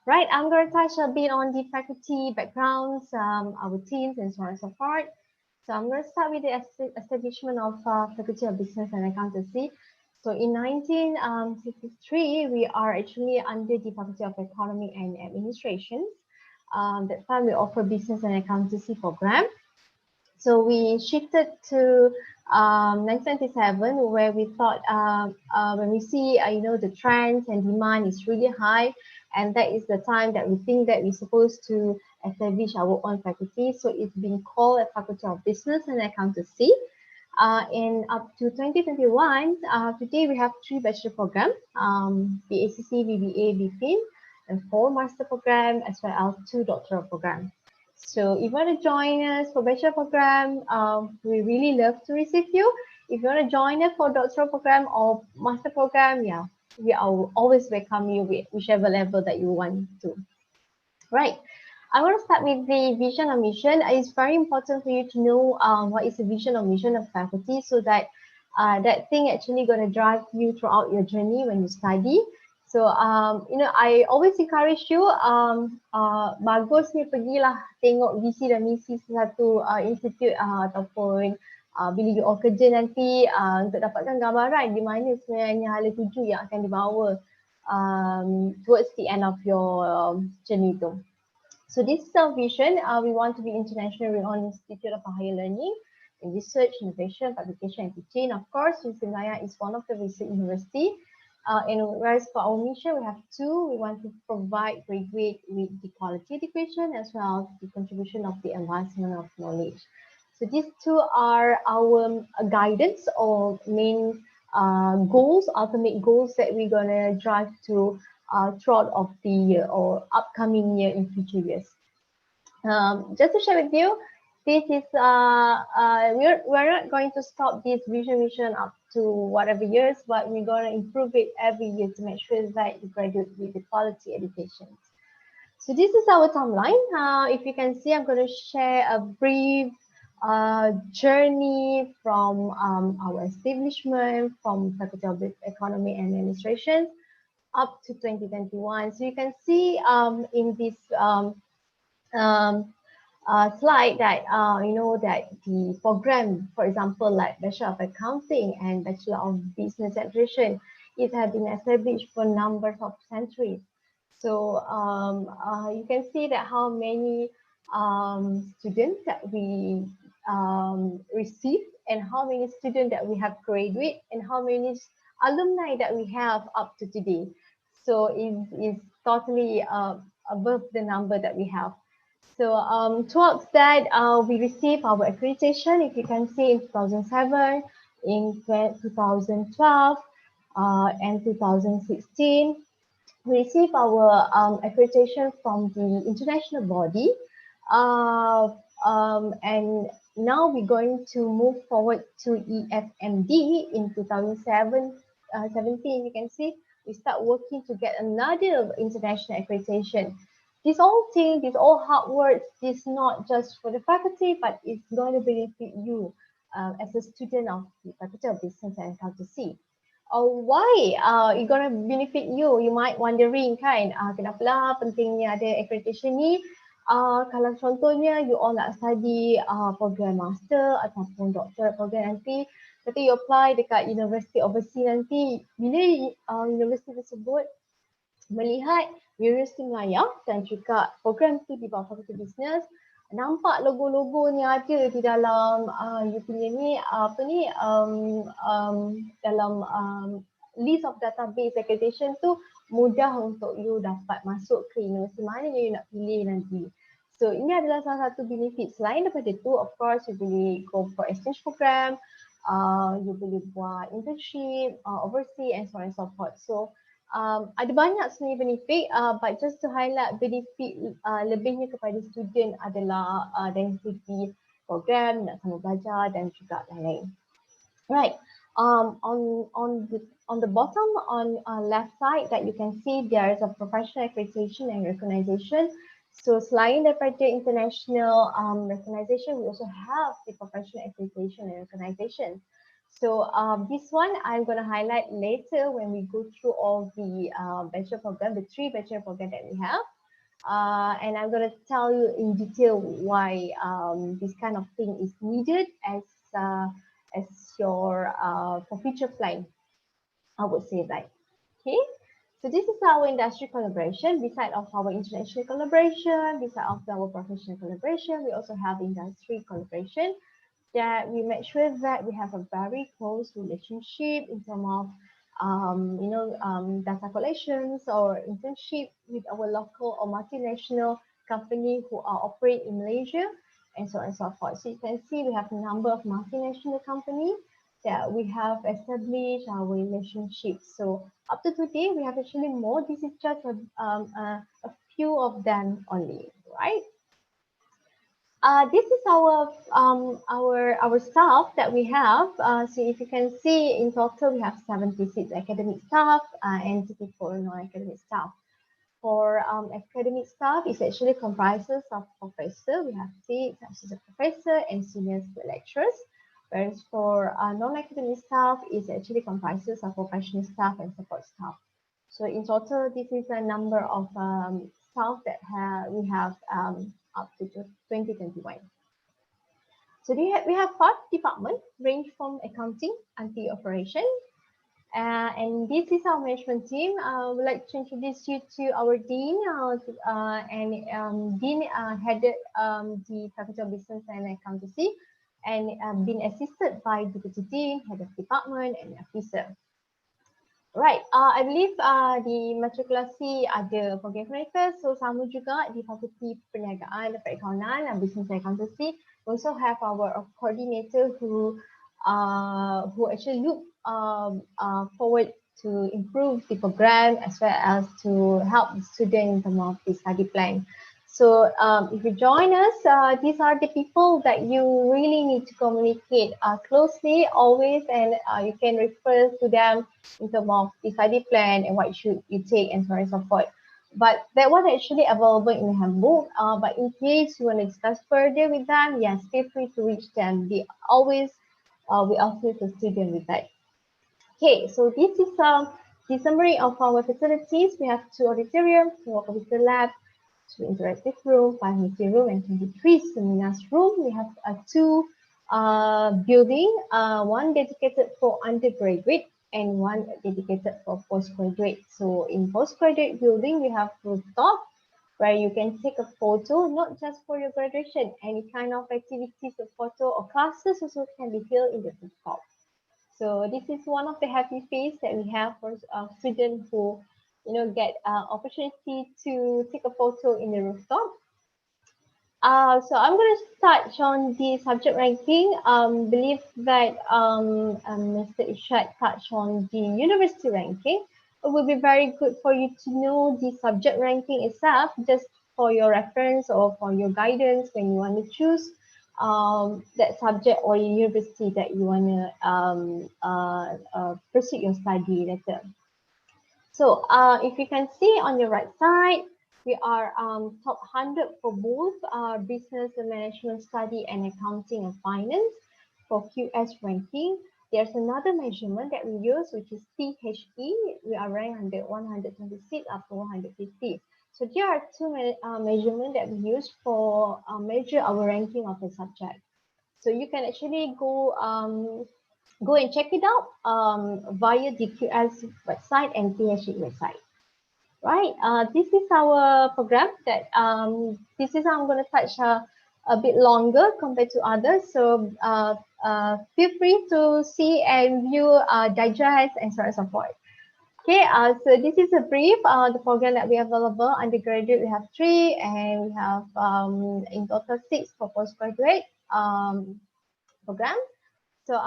Right, I'm going to touch a bit on the faculty backgrounds, our teams, and so on and so forth. So I'm going to start with the establishment of Faculty of Business and Accountancy. So in 1963, we are actually under the Faculty of Economy and Administration. That time we offer Business and Accountancy program. So we shifted to 1997, where we thought when we see the trends and demand is really high, and that is the time that we think that we're supposed to establish our own faculty. So it's been called a Faculty of Business and Accountancy. And up to 2021, today we have 3 bachelor programs, BACC, BBA, BFIN, and 4 master program, as well as 2 doctoral programs. So if you want to join us for bachelor program, we really love to receive you. If you want to join us for doctoral program or master program, yeah, we are always welcome you with whichever level that you want to. Right. I want to start with the vision and mission. It's very important for you to know what is the vision or mission of faculty, so that that thing actually going to drive you throughout your journey when you study. So I always encourage you, bagus ni pergilah tengok visi dan misi satu institute ataupun bila you all kerja nanti untuk dapatkan gambaran di mana sebenarnya hala tuju yang akan dibawa towards the end of your journey tu. So this is our vision. We want to be internationally renowned institute of higher learning in research, innovation, publication, and teaching. Of course, Malaya is one of the research university. And whereas for our mission, we have 2. We want to provide graduate with the quality education as well as the contribution of the advancement of knowledge. So these 2 are our guidance or main goals, ultimate goals that we're gonna drive to throughout of the year or upcoming year in future years. Just to share with you, this is we're not going to stop this vision up to whatever years, but we're going to improve it every year to make sure that you graduate with the quality education. So this is our timeline. If you can see, I'm going to share a brief journey from our establishment, from Faculty of Economy and Administration up to 2021. So you can see in this slide that that the program, for example, like Bachelor of Accounting and Bachelor of Business Administration, it has been established for numbers of centuries. So you can see that how many students that we receive, and how many students that we have graduate, and how many alumni that we have up to today. So it's totally above the number that we have. So towards that, we received our accreditation, if you can see, in 2007, in 2012, and 2016. We received our accreditation from the international body, and now we're going to move forward to EFMD in 2017. You can see we start working to get another international accreditation. This whole thing, this all hard work is not just for the faculty, but it's going to benefit you as a student of the Faculty of Business and Accountancy. Why it gonna benefit you? You might wondering kan, kenapa lah pentingnya ada accreditation ni? Kalau contohnya you all nak study program master ataupun doctorate program nanti, tapi you apply dekat university overseas nanti, bila universiti tersebut melihat universiti Melayu dan juga program tu di bawah Fakulti Bisnes, nampak logo-logonya ada di dalam you punya ni dalam list of database accreditation tu, mudah untuk you dapat masuk ke universiti mana yang you nak pilih nanti. So ini adalah salah satu benefit. Selain daripada tu, of course you boleh go for exchange program, you boleh buat internship overseas and so on and so forth. So ada banyak sebenarnya benefit, but just to highlight benefit lebihnya kepada student adalah dari segi program, nak sama belajar dan juga lain-lain. Right, on the bottom on left side that you can see there is a professional accreditation and recognition. So selain daripada international recognition, we also have the professional accreditation and recognition. So this one I'm going to highlight later when we go through all the bachelor program, the 3 bachelor program that we have. And I'm going to tell you in detail why this kind of thing is needed as your for future plan. I would say that. Okay. So this is our industry collaboration. Beside of our international collaboration, beside of our professional collaboration, we also have industry collaboration, that we make sure that we have a very close relationship in terms of data collections or internship with our local or multinational company who are operate in Malaysia, and so on and so forth. So you can see we have a number of multinational companies that we have established our relationship. So up to today, we have actually more. This is just a few of them only, right? This is our staff that we have. So if you can see, in total we have 76 academic staff and 24 non-academic staff. For academic staff, it actually comprises of professor. We have 6 assistant professor and senior lecturers. Whereas for non-academic staff, it actually comprises of professional staff and support staff. So in total, this is a number of staff that we have up to 2021. So we have 5 departments, range from accounting until operation. And this is our management team. I would like to introduce you to our dean, Dean headed the Faculty of Business and Accountancy, and been assisted by Deputy Dean, Head of Department, and Officer. Right, I believe di Matrikulasi ada program mereka, so sama juga di Fakulti Perniagaan dan Perakaunan dan Business and Accountancy. We also have our coordinator who actually look forward to improve the program as well as to help the student in terms of the study plan. So if you join us, these are the people that you really need to communicate closely always, and you can refer to them in terms of the study plan and what should you take and so on and so forth. But that was actually available in the handbook. But in case you want to discuss further with them, yes, feel free to reach them. They always we also the student with that. Okay, so this is the summary of our facilities. We have 2 auditoriums, 4 computer labs, 2 interactive room, 5 meeting room, and 23 seminars room. We have 2 building, one dedicated for undergraduate and one dedicated for postgraduate. So in postgraduate building, we have rooftop where you can take a photo, not just for your graduation, any kind of activities, a photo or classes also can be held in the rooftop. So this is one of the happy phase that we have for students who, get opportunity to take a photo in the rooftop. So I'm going to touch on the subject ranking. Believe that Mr. Ishad touched on the university ranking. It will be very good for you to know the subject ranking itself, just for your reference or for your guidance when you want to choose that subject or university that you want to pursue your study later. So if you can see on your right side, we are top 100 for both business and management study and accounting and finance for QS ranking. There's another measurement that we use, which is THE. We are ranked under 126 up to 150. So there are two measurements that we use for measure our ranking of the subject. So you can actually go and check it out via the QS website and THE website. Right, this is our program that this is I'm going to touch a bit longer compared to others. So feel free to see and view, digest, and so on and so forth. Okay, so this is a brief, the program that we have available. Undergraduate, we have 3, and we have in total 6 for postgraduate program. So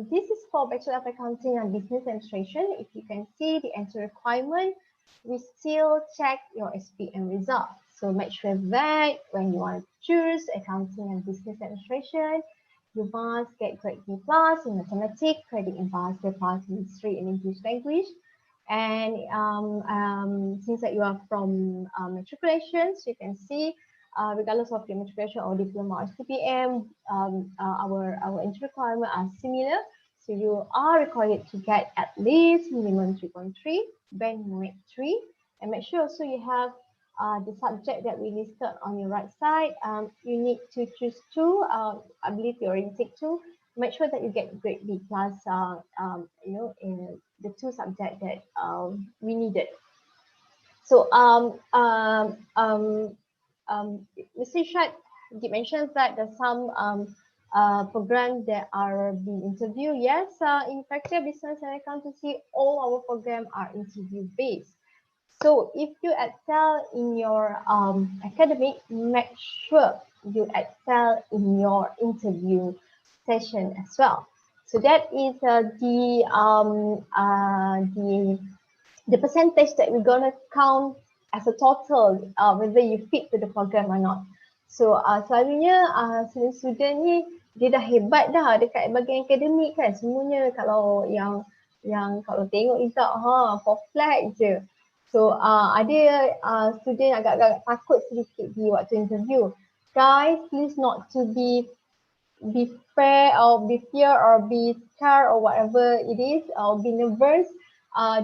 this is for Bachelor of Accounting and Business Administration. If you can see the entry requirement, we still check your SPM result. So make sure that when you want to choose Accounting and Business Administration, you must get grade B+ in mathematics, credit in Bahasa, in history and English language. And since that you are from matriculations, you can see regardless of your matriculation or diploma or CPM, our entry requirements are similar. So you are required to get at least minimum 3.3, band 3, and make sure also you have the subject that we listed on your right side. You need to choose 2. I believe you already take 2. Make sure that you get grade B+, in the 2 subjects that we needed. So Mr. Ishad did mention that there's some programs that are being interviewed. Yes, in Faculty of Business and Accountancy, all our programs are interview based. So if you excel in your academic, make sure you excel in your interview session as well. So that is the percentage that we're gonna count as a total, whether you fit to the program or not. So selalunya student-student ni dia dah hebat dah dekat bahagian akademik kan, semuanya kalau yang kalau tengok result for flat je. So ada student agak-agak takut sedikit di waktu interview. Guys, please not to be fair or be fear or be scared or whatever it is, or be nervous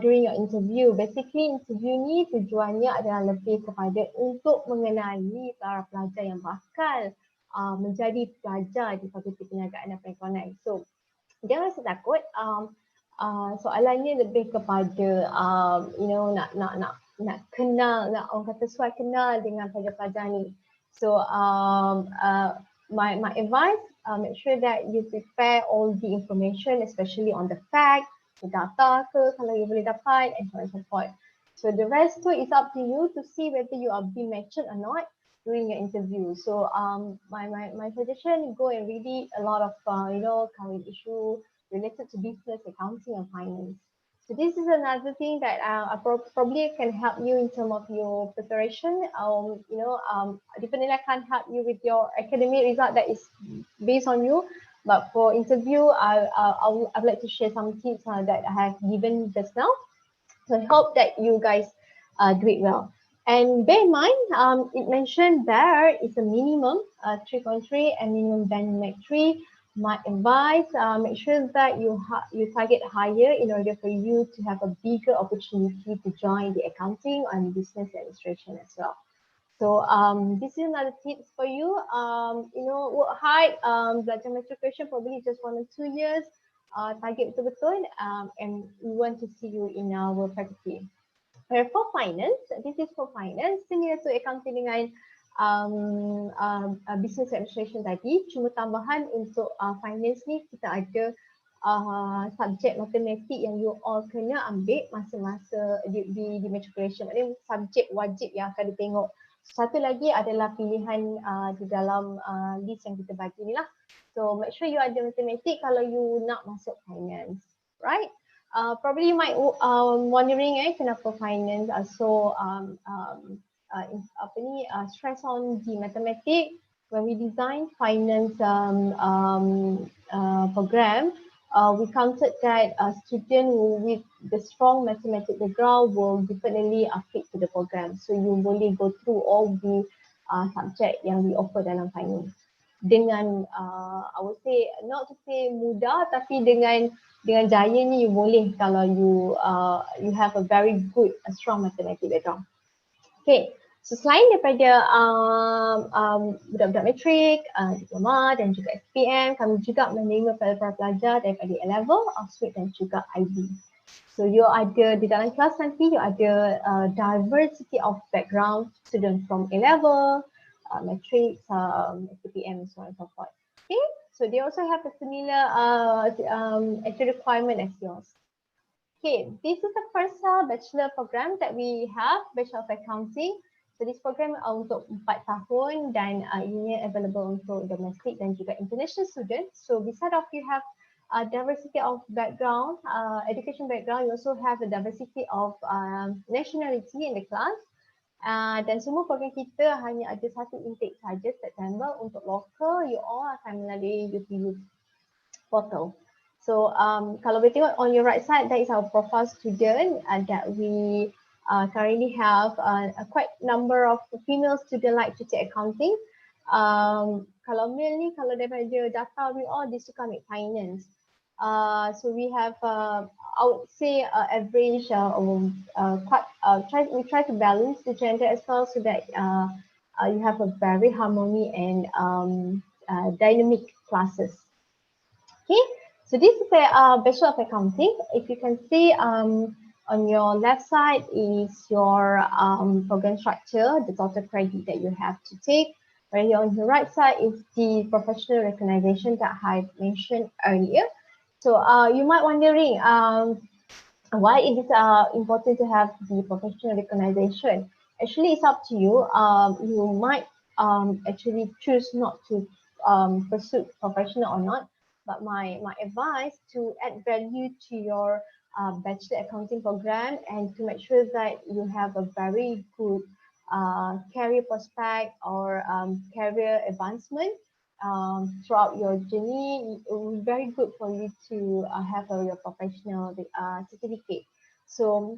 during your interview. Basically, interview ni tujuannya adalah lebih kepada untuk mengenali para pelajar yang bakal menjadi pelajar di Fakulti Perniagaan dan Perekonomian. So, jangan rasa takut. Soalannya lebih kepada nak kenal, nak orang kata suai kenal dengan pelajar-pelajar ni. So, my advice, make sure that you prepare all the information, especially on the fact, the data ke kalau you boleh dapat, and so on and so forth. So the rest too is up to you to see whether you are being matched or not during your interview. So my suggestion, go and read a lot of current issue related to business, accounting, and finance. So this is another thing that probably can help you in terms of your preparation. Definitely I can't help you with your academic result that is based on you. But for interview, I'd like to share some tips that I have given just now. So I hope that you guys do it well. And bear in mind, it mentioned there is a minimum 3.3 and minimum band 3. My advice, make sure that you target higher in order for you to have a bigger opportunity to join the accounting and business administration as well. So this is another tips for you. Work hard. Belajar matriculation probably just 1 or 2 years. target betul-betul, and we want to see you in our faculty. For finance, this is for finance, similar to accounting dengan business administration tadi, cuma tambahan untuk finance ni kita ada subjek matematik yang you all kena ambil masa-masa di matriculation. Maknanya subjek wajib yang akan ditengok. Satu lagi adalah pilihan di dalam list yang kita bagi ni lah. So make sure you ada matematik kalau you nak masuk finance, right? Probably you might wondering kenapa finance stress on the mathematics. When we design finance program, we counted that a student with the strong mathematics background will definitely fit to the program. So you boleh go through all the subject yang we offer dalam finance dengan I would say not to say mudah, tapi dengan jaya ni you boleh kalau you have a very good strong mathematics background. Okay, so selain daripada budak-budak matrik, diploma dan juga SPM, kami juga menerima para pelajar daripada A-level, Oxford dan juga IB. So you ada di dalam kelas nanti, you ada diversity of background, student from A-level, matric, SPM, so on and so forth. Okay, so they also have a similar entry requirement as yours. Okay, this is the first bachelor program that we have, Bachelor of Accounting. So this program untuk 4 tahun dan ini available untuk domestic dan juga international students. So beside of you have a diversity of background, education background, you also have a diversity of nationality in the class. Dan semua program kita hanya ada satu intake saja September. Untuk local, you all akan melalui UPU portal. So kalau boleh tengok on your right side, that is our profile student that we currently have quite number of female student like to take accounting. Kalau male ni, kalau daripada data we all, dia suka ambil finance. So we have I would say average we try to balance the gender as well so that you have a very harmony and dynamic classes. Okay, so this is a Bachelor of Accounting. If you can see on your left side is your program structure, the total credit that you have to take. Right here on the right side is the professional recognition that I mentioned earlier. So you might wondering why it is important to have the professional recognition. Actually, it's up to you. You might actually choose not to pursue professional or not. But my advice to add value to your bachelor accounting program and to make sure that you have a very good career prospect or career advancement throughout your journey, it will be very good for you to have your professional certificate. So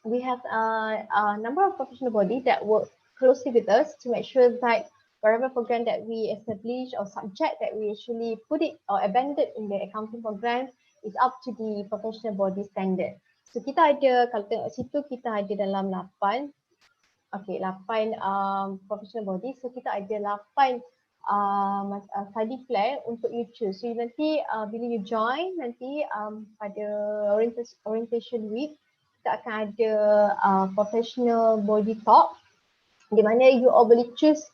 we have a number of professional bodies that work closely with us to make sure that whatever program that we establish or subject that we actually put it or abandon in the accounting program is up to the professional body standard. So kita ada, kalau tengok situ kita ada dalam 8 professional body. So kita ada 8 study plan untuk you choose. So nanti bila you join nanti pada orientation week kita akan ada professional body talk di mana you all boleh choose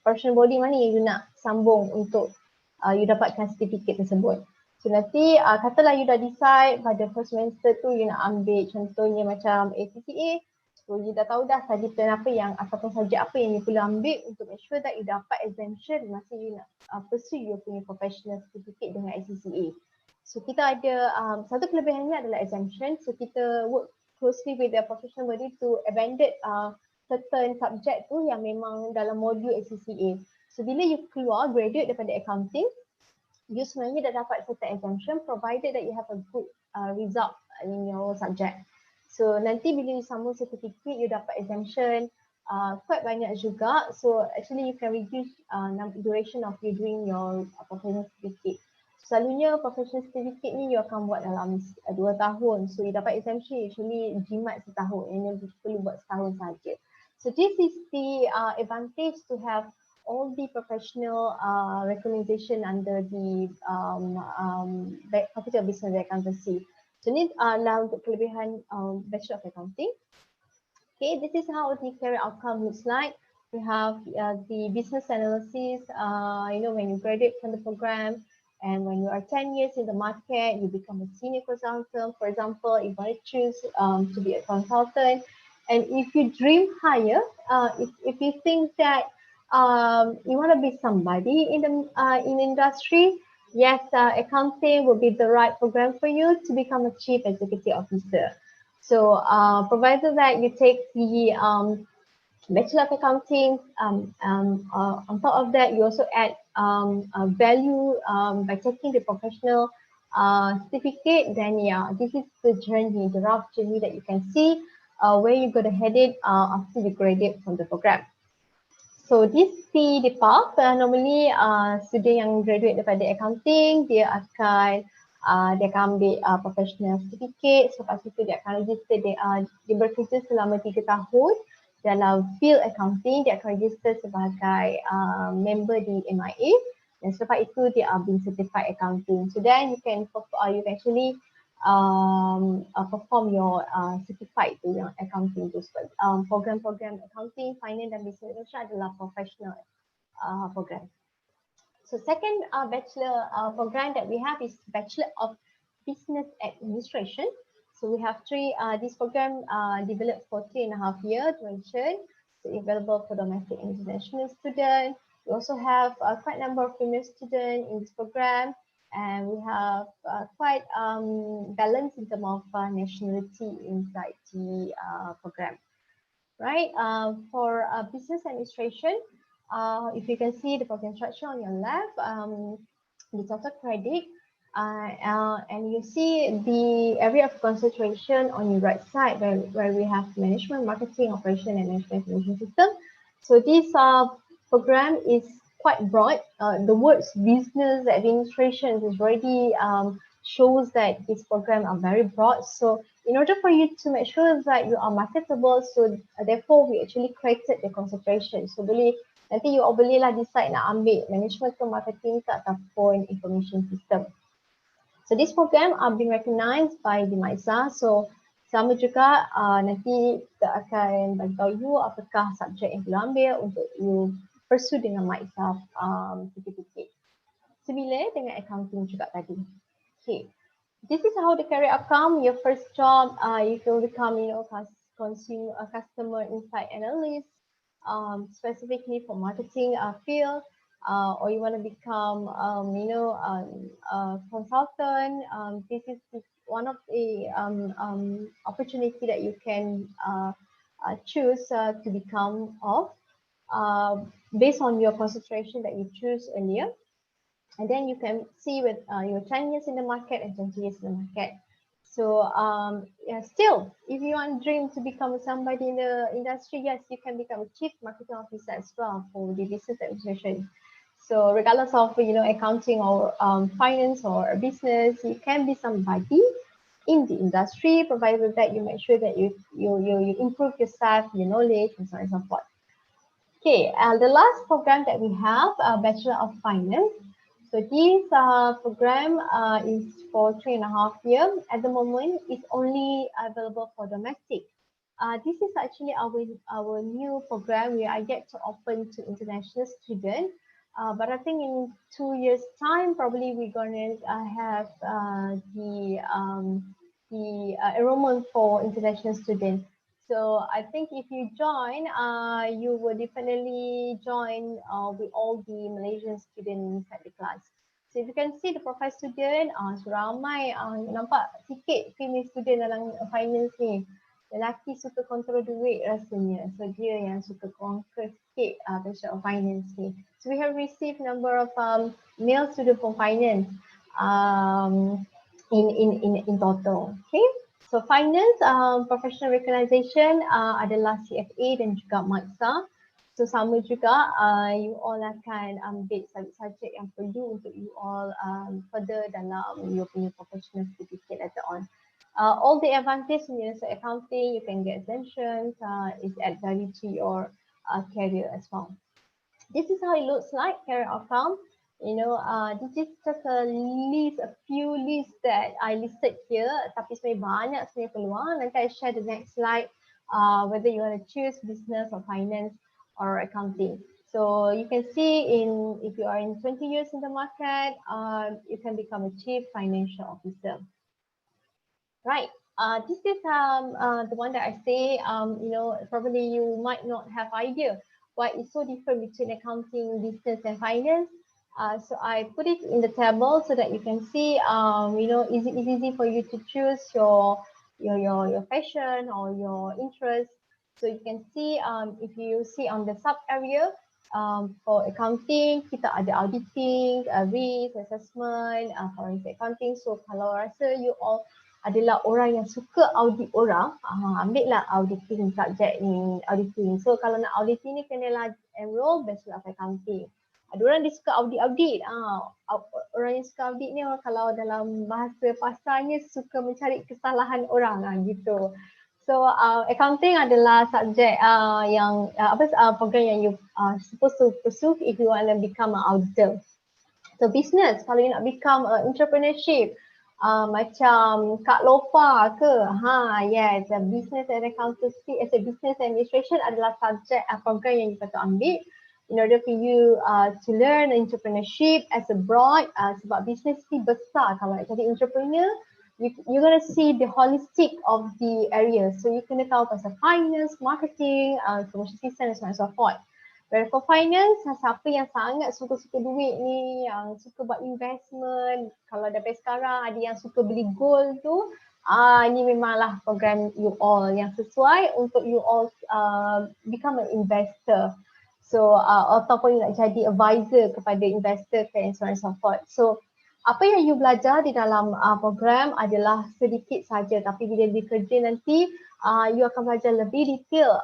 professional body mana yang you nak sambung untuk you dapatkan sertifikat tersebut. So nanti katalah you dah decide pada first semester tu you nak ambil contohnya macam ACCA. So you dah tahu dah study plan apa yang ataupun subjek apa yang you perlu ambil untuk make sure that you dapat exemption masa you nak pursue you punya professional certificate dengan ACCA. So kita ada satu kelebihannya adalah exemption. So kita work closely with the professional body to abandon certain subjek tu yang memang dalam modul ACCA. So bila you keluar graduate daripada accounting, you sebenarnya dah dapat certain exemption provided that you have a good result in your subject. So nanti bila you sambung certificate, you dapat exemption quite banyak juga. So actually you can reduce duration of you doing your professional certificate. Selalunya professional certificate ni you akan buat dalam 2 tahun. So you dapat exemption actually jimat setahun. Yang perlu buat setahun saja. So this is the advantage to have all the professional recognition under the Faculty of Business and Accountancy. So ini adalah untuk kelebihan Bachelor of Accounting. Okay, this is how the career outcome looks like. We have the business analysis, when you graduate from the program, and when you are 10 years in the market, you become a senior consultant. For example, if you want to choose to be a consultant, and if you dream higher, if you think that you want to be somebody in the industry, yes, accounting will be the right program for you to become a chief executive officer. So provided that you take the Bachelor of Accounting, on top of that, you also add value by taking the professional certificate, then yeah, this is the journey, the rough journey that you can see where you're going to head it after you graduate from the program. So this the path, normally student yang graduate daripada accounting, dia akan ambil professional certificate, lepas itu dia akan register, dia bekerja selama 3 tahun dalam field accounting, dia akan register sebagai member di MIA, dan selepas itu dia being certified accounting. So then you can actually perform your certified tu yang accounting tu. Program-program accounting, finance dan business Indonesia adalah professional program. So second bachelor program that we have is Bachelor of Business Administration. So we have this program developed for 3.5 years duration. So available for domestic and international students. We also have quite a number of female students in this program, and we have quite balance in terms of nationality inside the program. Right, for business administration, if you can see the program structure on your left, the total credit, and you see the area of concentration on your right side where we have management, marketing, operation, and management information system. So this program is quite broad. The words business administration is already shows that this program are very broad. So in order for you to make sure that you are marketable, so therefore we actually created the concentration. So nanti you all boleh lah decide nak ambil management ke marketing ke ataupun information system. So this program are being recognized by the MISA. So sama juga nanti kita akan beritahu you apakah subjek yang perlu ambil untuk you pursue dengan MISA certificate. Similar dengan accounting juga tadi. Okay, this is how the career outcome. Your first job, you will become, customer insight analyst, specifically for marketing field. Or you want to become, consultant. This is one of the opportunity that you can choose to become of based on your concentration that you choose earlier. And then you can see with your 10 years in the market and 20 years in the market. So still, if you want dream to become somebody in the industry, yes, you can become a chief marketing officer as well for the business administration. So regardless of accounting or finance or business, you can be somebody in the industry, provided that you make sure that you improve yourself, your knowledge, and so on and so forth. Okay, the last program that we have, Bachelor of Finance. So this program is for 3.5 years. At the moment, it's only available for domestic. This is actually our new program. We are yet to open to international students. But I think in 2 years' time, probably we're gonna have the enrollment for international students. So I think if you join, you will definitely join with all the Malaysian students inside the class. So if you can see the profile student, ramai nampak sikit female student dalam finance ni. Lelaki suka kontrol duit rasanya. So dia yang suka conquer sikit Bachelor of Finance ni. So we have received number of male student from finance in total. Okay. So finance professional recognition adalah CFA dan juga MISA. So sama juga you all akan ambil subjek yang perlu untuk you all further dalam your punya professional certificate later on. All the advantage in accounting, you can get exemptions, is add value to your career as well. this is how it looks like, career outcome. This is just a few lists that I listed here. Tapi sebenarnya banyak sebenarnya peluang. Nanti I share the next slide, whether you want to choose business or finance or accounting. So you can see if you are in 20 years in the market, you can become a chief financial officer. Right. This is the one that I say, probably you might not have idea what is so different between accounting, business and finance. So I put it in the table so that you can see, it's easy for you to choose your passion or your interest. So you can see, if you see on the sub area, for accounting, kita ada auditing, risk assessment, forensic accounting. So kalau rasa you all adalah orang yang suka audit orang, ambil lah auditing subjek ni, auditing. So kalau nak auditing ni kenalah enroll Bachelor of Accounting. Ada orang dia suka audit-audit. Orang yang suka audit ni kalau dalam bahasa pasarnya suka mencari kesalahan orang gitu. So accounting adalah subjek yang program yang you supposed to pursue if you want to become an auditor. So business, kalau you nak become entrepreneurship, macam Kak Lofa ke, yes, business and accountancy as a business administration adalah subjek program yang you patut ambil in order for you to learn entrepreneurship as a broad, sebab business ni besar. Kalau nak jadi entrepreneur, you're gonna see the holistic of the area. So you kena tahu pasal finance, marketing, commercial system and so on and so forth. Whereas for finance, siapa yang sangat suka-suka duit ni, yang suka buat investment, kalau dari sekarang ada yang suka beli gold tu, ni memanglah program you all yang sesuai untuk you all become an investor. So ataupun nak jadi advisor kepada investor and so on and so forth. So apa yang you belajar di dalam program adalah sedikit saja, tapi bila dikerja nanti you akan belajar lebih detail.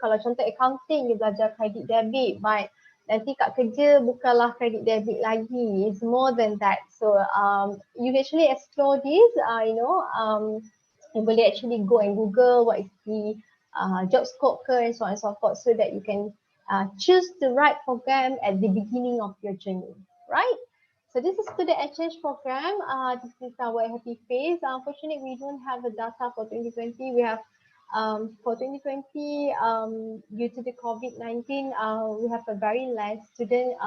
Kalau contoh accounting, you belajar credit debit, but nanti kat kerja bukanlah credit debit lagi, it's more than that. So you actually explore this, you boleh actually go and Google what is the job scope ke and so on and so forth, so that you can choose the right program at the beginning of your journey, right? So this is student exchange program. This is our happy phase. Unfortunately, we don't have the data for 2020. We have for 2020, due to the COVID-19, we have a very less student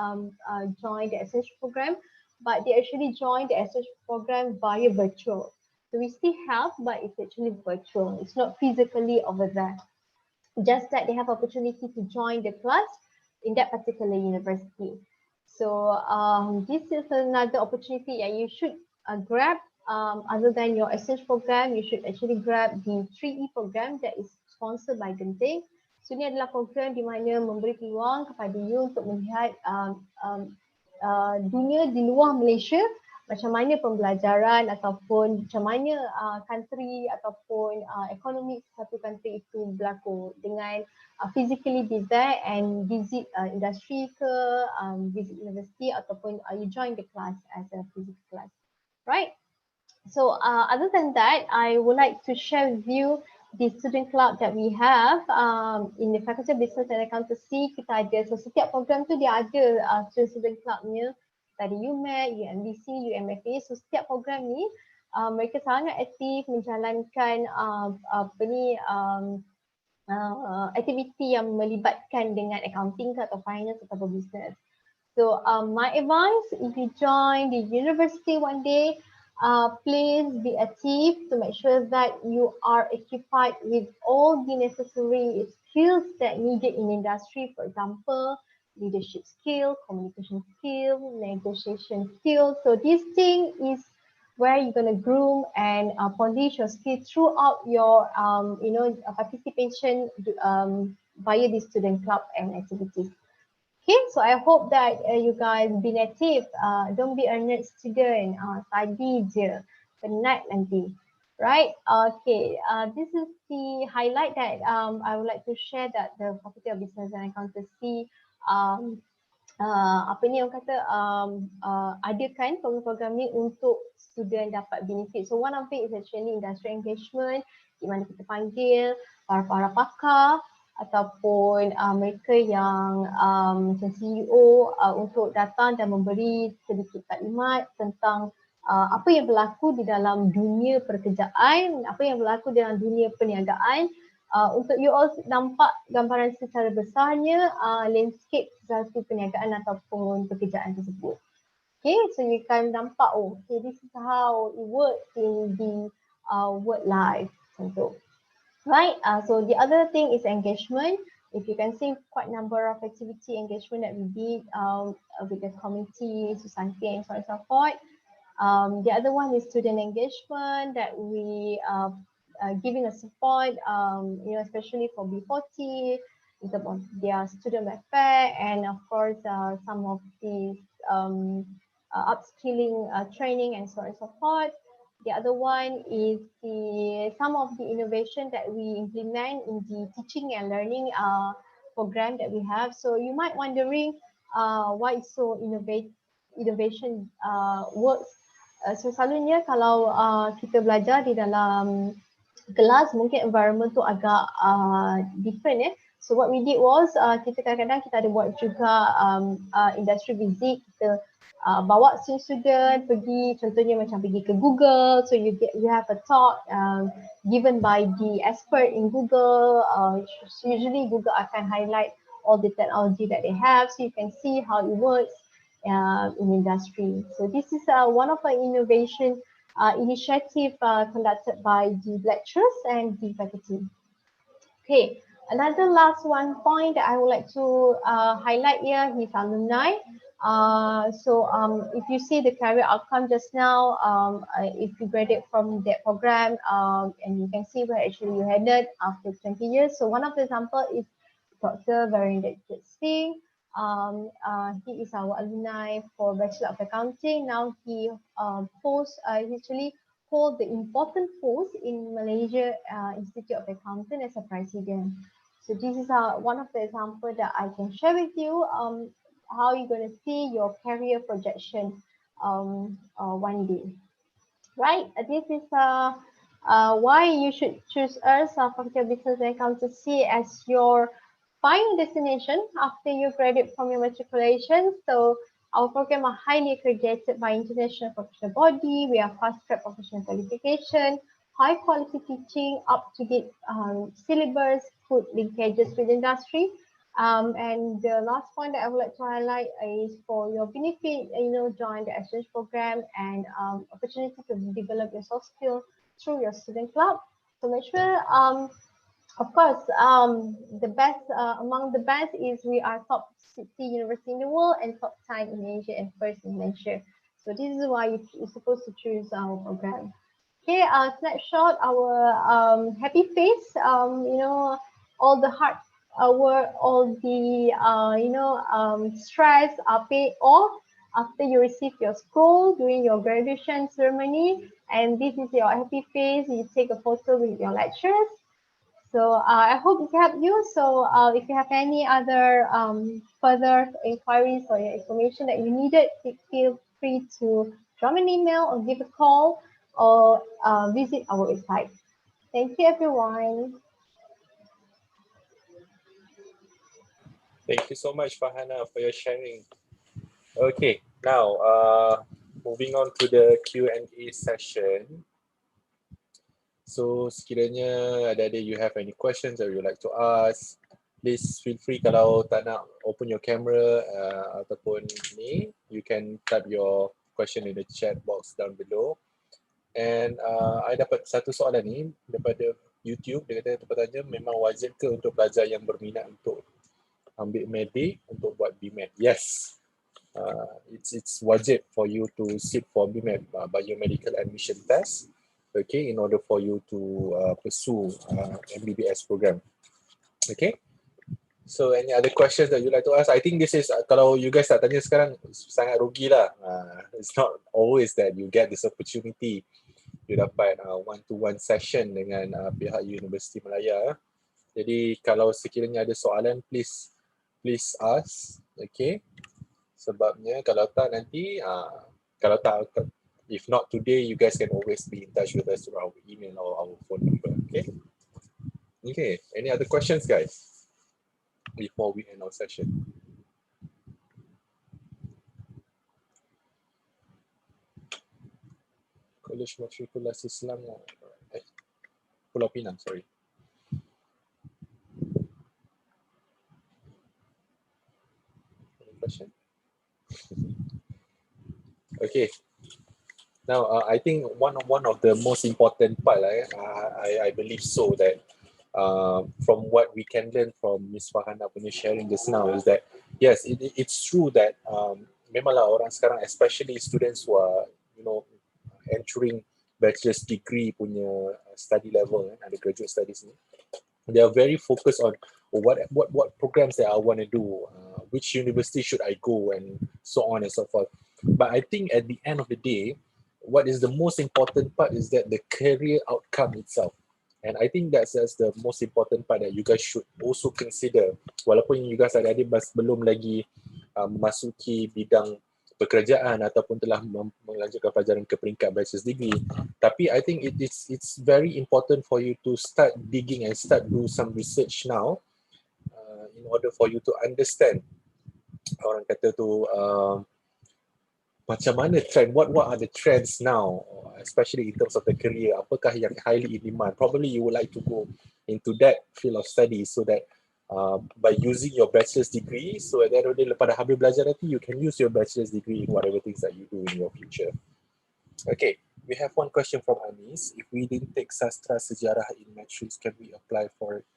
join the exchange program, but they actually joined the exchange program via virtual. So we still have, but it's actually virtual. It's not physically over there. Just that they have opportunity to join the class in that particular university. So this is another opportunity that you should grab. Other than your exchange program, you should actually grab the 3E program that is sponsored by Genting. So ini adalah program di mana memberi peluang kepada you untuk melihat dunia di luar Malaysia, macam mana pembelajaran ataupun macam mana country ataupun ekonomi satu country itu berlaku dengan physically be there and visit industry ke, visit university ataupun you join the class as a physical class, right? So other than that, I would like to share with you the student club that we have in the Faculty of Business and Accountancy. Kita ada, so setiap program tu dia ada student clubnya. Tadi UMAC, UMBC, UMFA. So setiap program ni mereka sangat aktif menjalankan aktiviti yang melibatkan dengan accounting atau finance atau business. So my advice, if you join the university one day, please be active to make sure that you are equipped with all the necessary skills that needed in industry. For example, leadership skill, communication skill, negotiation skill. So this thing is where you're going to groom and polish your skill throughout your participation via the student club and activities. Okay, so I hope that you guys been active. Don't be a nerd student. Study je, penat nanti. Right? Okay, this is the highlight that I would like to share, that the Faculty of Business and Accountancy adakan program-program ni untuk student dapat benefit. So one of it is actually industry engagement, di mana kita panggil para pakar ataupun mereka yang macam CEO untuk datang dan memberi sedikit taklimat tentang apa yang berlaku di dalam dunia pekerjaan, apa yang berlaku dalam dunia perniagaan, untuk you all nampak gambaran secara besarnya landscape satu perniagaan ataupun pekerjaan tersebut. Okay, so you can nampak, oh, okay, this is how it works in the work life. Contoh. Right, so the other thing is engagement. If you can see quite a number of activity engagement that we did with the community, society and so on and so forth. The other one is student engagement that we giving a support, especially for B40, in terms of their student welfare, and of course some of these upskilling training and so on and so forth. The other one is some of the innovation that we implement in the teaching and learning program that we have. So you might wondering why it's so innovation works. So selalunya kalau kita belajar di dalam kelas, mungkin environment tu agak different ya. So what we did was kita kadang-kadang kita ada buat juga industry visit, kita bawa student pergi, contohnya macam pergi ke Google, so you have a talk given by the expert in Google. Usually Google akan highlight all the technology that they have, so you can see how it works in industry. So this is one of the innovation initiative conducted by the lecturers and the faculty. Okay, another last one point that I would like to highlight here is alumni. If you see the career outcome just now, if you graduate from that program, and you can see where actually you headed after 20 years. So one of the example is Dr. Verinder Singh. He is our alumni for Bachelor of Accounting. Now he actually hold the important post in Malaysia Institute of Accounting as a president. So this is one of the example that I can share with you. How you're going to see your career projection one day, right? This is why you should choose us, Faculty of Business and Accountancy, as your final destination after you graduate from your matriculation. So our program are highly accredited by international professional body. We are fast-track professional qualification, high quality teaching, up-to-date syllabus, food linkages with industry. And the last point that I would like to highlight is for your benefit, join the exchange program and opportunity to develop your soft skills through your student club. So make sure, of course, the best among the best is we are top 60 university in the world and top 10 in Asia and first in Malaysia. So this is why you're supposed to choose our program. Okay, snapshot our happy face. All the hard work, all the stress are paid off after you receive your scroll during your graduation ceremony, and this is your happy face. You take a photo with your lecturers. So I hope it helped you. So if you have any other further inquiries or information that you needed, feel free to drop an email or give a call or visit our website. Thank you, everyone. Thank you so much, Farhana, for your sharing. Okay, now moving on to the Q&A session. So sekiranya ada you have any questions that you like to ask, please feel free. Kalau tak nak open your camera ataupun ni, you can type your question in the chat box down below. And I dapat satu soalan ni daripada YouTube. Dia kata tempat tanya, memang wajib ke untuk pelajar yang berminat untuk ambil medik untuk buat BMAT? Yes, it's wajib for you to sit for BMAT, biomedical admission test. Okay, in order for you to pursue MBBS program. Okay, so any other questions that you like to ask? I think this is, kalau you guys tak tanya sekarang, sangat rugi lah. It's not always that you get this opportunity. You dapat one-to-one session dengan pihak Universiti Malaya. Jadi kalau sekiranya ada soalan, please ask. Okay, sebabnya kalau tak nanti, kalau tak, if not today, you guys can always be in touch with us through our email or our phone number. Okay. Okay. Any other questions, guys? before we end our session? Kolej Matrikulasi Selangor. Pulau Pinang, sorry. Any question? Okay. Now, I think one of the most important part, I believe so, that from what we can learn from Miss Farhana punya sharing just now is that yes, it's true that memanglah orang sekarang, especially students who are entering bachelor's degree punya study level, undergraduate studies ni, they are very focused on what programs that I want to do, which university should I go, and so on and so forth. But I think at the end of the day, what is the most important part is that the career outcome itself. And I think that's the most important part that you guys should also consider. Walaupun you guys ada belum lagi memasuki bidang pekerjaan ataupun telah melanjutkan pelajaran ke peringkat bachelor's degree, tapi I think it's very important for you to start digging and start do some research now in order for you to understand, orang kata tu, macam mana trend, what are the trends now, especially in terms of the career, apakah yang highly in demand. Probably you would like to go into that field of study so that by using your bachelor's degree, so at the end of the day, pada habis belajar nanti, you can use your bachelor's degree in whatever things that you do in your future. Okay, we have one question from Anis. If we didn't take sastra sejarah in matrics, can we apply for it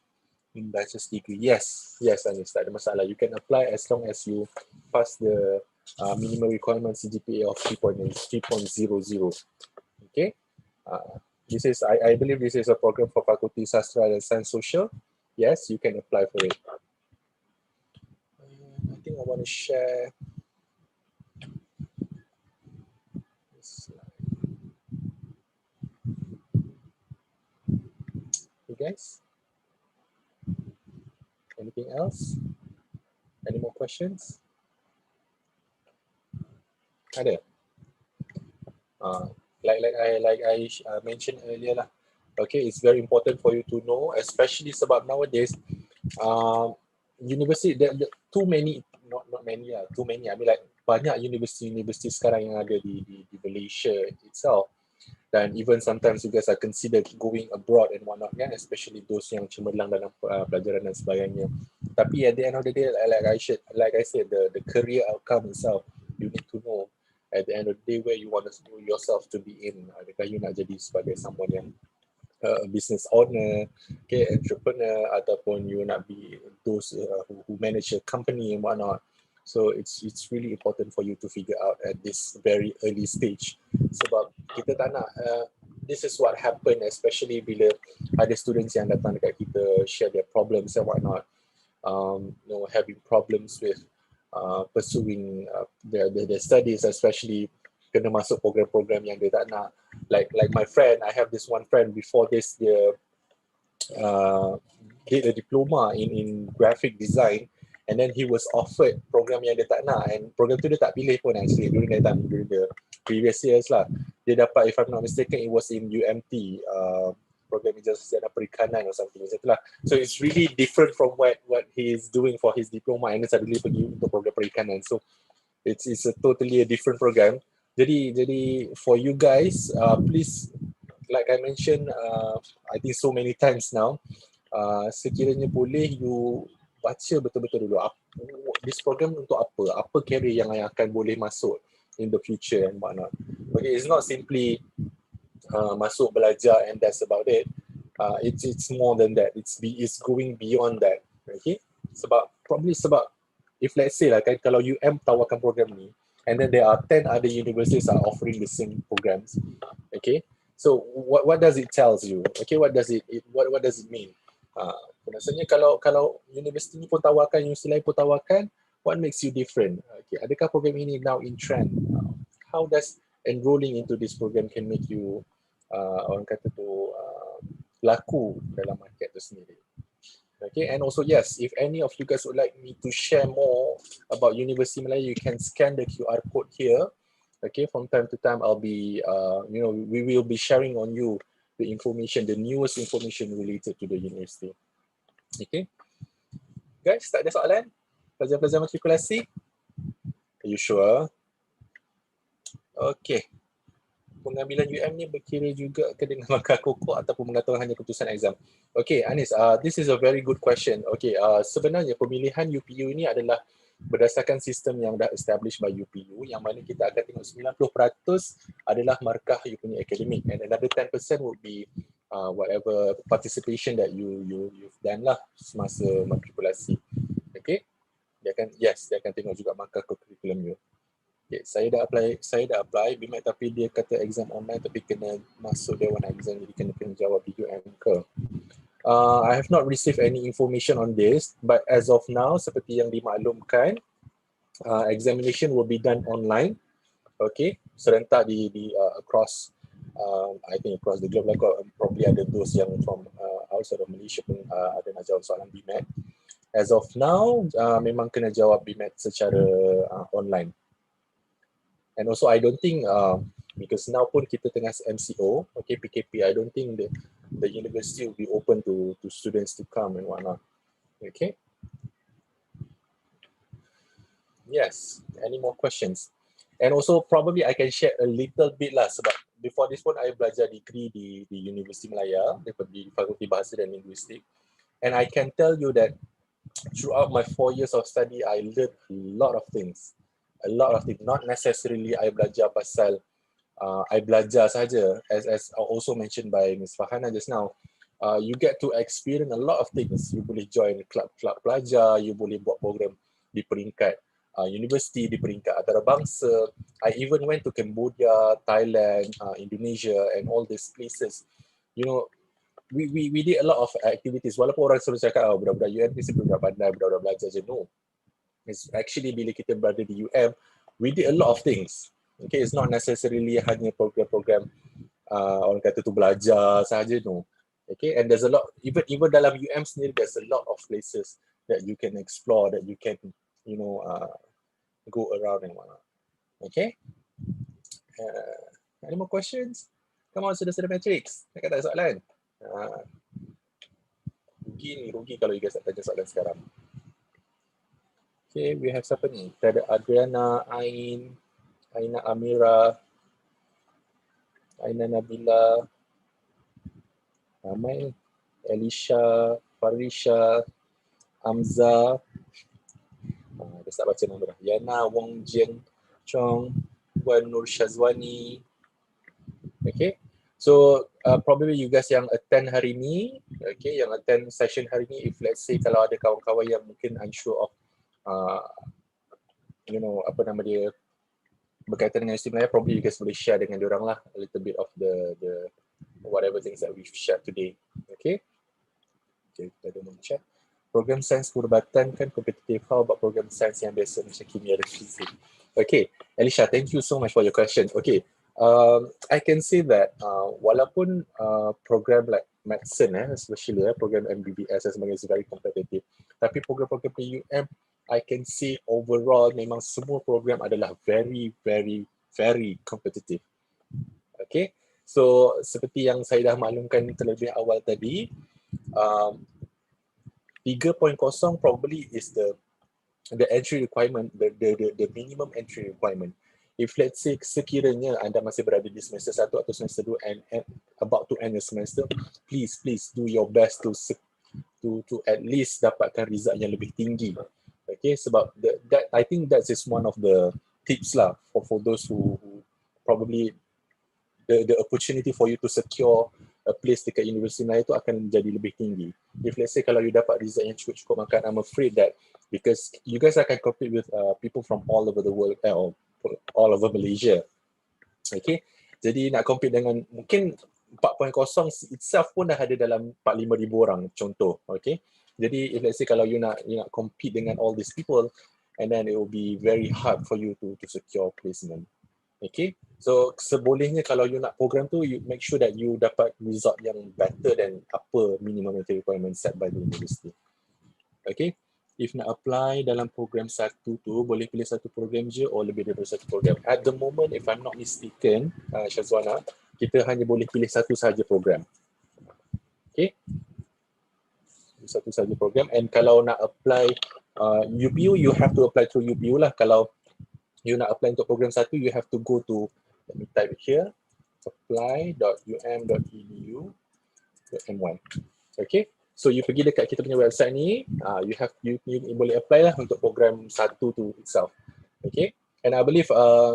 in bachelor's degree? Yes, Anis, tak ada masalah. You can apply as long as you pass the minimum requirement CGPA of 3.00. Okay, this is I believe this is a program for Faculty Sastra and Science Social. Yes, you can apply for it. I think I want to share this slide. You guys, anything else? Any more questions? Ada? Like I mentioned earlier lah. Okay, it's very important for you to know, especially sebab nowadays, university, there too many, not many lah, too many. I mean like banyak universiti sekarang yang ada di Malaysia itself. Dan even sometimes you guys are considered going abroad and whatnot, kan? Especially those yang cemerlang dalam pelajaran dan sebagainya. Tapi at the end of the day, like I said, the career outcome itself, you need to know at the end of the day where you want yourself to be in. Adakah you nak jadi sebagai someone yang business owner, okay, entrepreneur, ataupun you nak be those who manage a company and whatnot. So it's really important for you to figure out at this very early stage. Sebab kita tak nak, this is what happen, especially bila ada students yang datang dekat kita share their problems and whatnot, having problems with pursuing their studies, especially kena masuk program-program yang dia tak nak. Like my friend, I have this one friend before this, dia did a diploma in graphic design, and then he was offered program yang dia tak nak, and program tu dia tak pilih pun actually during that time, during the previous years lah. Dia dapat, if I'm not mistaken, it was in UMT, program ijazah sarjana perikanan or something macam itulah. So it's really different from what he is doing for his diploma, and then suddenly pergi untuk program perikanan. So it's a totally a different program. Jadi for you guys, please, like I mentioned, I think so many times now, sekiranya boleh you baca betul-betul dulu, this program untuk apa? Apa career yang akan boleh masuk in the future and whatnot. Okay, it's not simply masuk belajar and that's about it. It's more than that. It's going beyond that. Okay, sebab if let's say lah kan, kalau UM tawarkan program ni, and then there are 10 other universities are offering the same programs. Okay, so what does it tells you? Okay, what does it mean? Maksudnya kalau universiti ni pun tawarkan, universiti lain pun tawarkan, what makes you different? Okay, adakah program ini now in trend? How does enrolling into this program can make you orang kata tu laku dalam market tu sendiri? Okay, and also yes, if any of you guys would like me to share more about University Malaya, you can scan the QR code here. Okay, from time to time I'll be, we will be sharing on you the information, the newest information related to the university. Okay, Guys, tak ada soalan? Pelajar-pelajar matrikulasi? Are you sure? Okay. Pengambilan UM ni berkira juga ke dengan markah kokok ataupun mengatakan hanya keputusan exam? Okay, Anis, this is a very good question. Okay, sebenarnya pemilihan UPU ni adalah berdasarkan sistem yang dah established by UPU, yang mana kita akan tengok 90% adalah markah you punya akademik, and another 10% would be whatever participation that you've done lah semasa matrikulasi. Okay, dia akan tengok juga markah curriculum you. Okay, saya dah apply BMAT, tapi dia kata exam online tapi kena masuk Dewan Exam, jadi kena jawab UM ke. I have not received any information on this, but as of now, seperti yang dimaklumkan, examination will be done online. Okay, serentak di across, I think across the globe lah, probably ada those yang from outside of Malaysia pun ada nak jawab soalan BMAT. As of now, memang kena jawab BMAT secara online. And also I don't think, because now pun kita tengah MCO, okay, PKP, I don't think the university will be open to students to come and whatnot. Okay. Yes, any more questions? And also probably I can share a little bit lah, sebab before this pun I belajar degree di Universiti Malaya, di Fakulti Bahasa dan Linguistik. And I can tell you that throughout my 4 years of study, I learned a lot of things. Not necessarily I belajar pasal I belajar saja, as also mentioned by Ms. Farhana just now. You get to experience a lot of things. You boleh join club pelajar, you boleh buat program di peringkat universiti, di peringkat antarabangsa. I even went to Cambodia, Thailand, Indonesia and all these places. You know, we did a lot of activities. Walaupun orang selalu cakap, budak-budak UM ni budak pandai, budak-budak belajar je. No. It's actually bila kita berada di UM, we did a lot of things. Okay, it's not necessarily hanya program-program orang kata tu belajar sahaja, no. Okay, and there's a lot, even dalam UM sendiri, there's a lot of places that you can explore, that you can, you know, go around and whatnot. Okay, any more questions? Come on, saudara-saudara Matrix, nak kata soalan? Rugi kalau you guys tak tanya soalan sekarang. Okay, we have siapa ni? Kita ada Adriana, Aina Amira, Aina Nabila, ramai, Elisha, Farisha, Amza, dia tak baca nama dah. Yana, Wong Jian Chong, Wan Nur Syazwani. Okay, so probably you guys yang attend hari ni, okay, yang attend session hari ni, if let's say kalau ada kawan-kawan yang mungkin unsure of you know, apa nama dia, berkaitan dengan Universiti Malaya, probably you guys boleh share dengan diorang lah a little bit of the whatever things that we've shared today. Okay, kita ada chat. Program sains perubatan kan kompetitif, how about program sains yang biasa macam kimia dan fizik? Okay, Elisha, thank you so much for your question. Okay, I can say that walaupun program like medicine, especially program MBBS dan sebagainya is very competitive, tapi program-program PUM, I can say overall memang semua program adalah very, very, very competitive. Okay, so seperti yang saya dah maklumkan terlebih awal tadi, 3.0 probably is the entry requirement, the minimum entry requirement. If let's say sekiranya anda masih berada di semester 1 atau semester 2 and about to end the semester, please do your best to at least dapatkan result yang lebih tinggi. Okay, sebab that I think that is one of the tips lah for those who probably the opportunity for you to secure a place dekat Universiti Malaya itu akan jadi lebih tinggi. If let's say kalau you dapat result yang cukup, maka I'm afraid that because you guys akan compete with people from all over the world, or all over Malaysia. Okay, jadi nak compete dengan mungkin 4.0 itself pun dah ada dalam 45,000 orang contoh. Okay, jadi if let's say kalau you nak compete dengan all these people, and then it will be very hard for you to secure placement. Okay, so sebolehnya kalau you nak program tu, you make sure that you dapat result yang better than upper minimum entry requirement set by the university. Okay, if nak apply dalam program satu tu, boleh pilih satu program je or lebih daripada satu program. At the moment, if I'm not mistaken, Syazwana, kita hanya boleh pilih satu sahaja program. Okay, satu saja program. And kalau nak apply UPU, you have to apply through UPU lah. Kalau you nak apply untuk program satu, you have to go to, let me type it here, apply.um.edu.my. Okay, so you pergi dekat kita punya website ni, you boleh apply lah untuk program satu tu itself. Okay, and I believe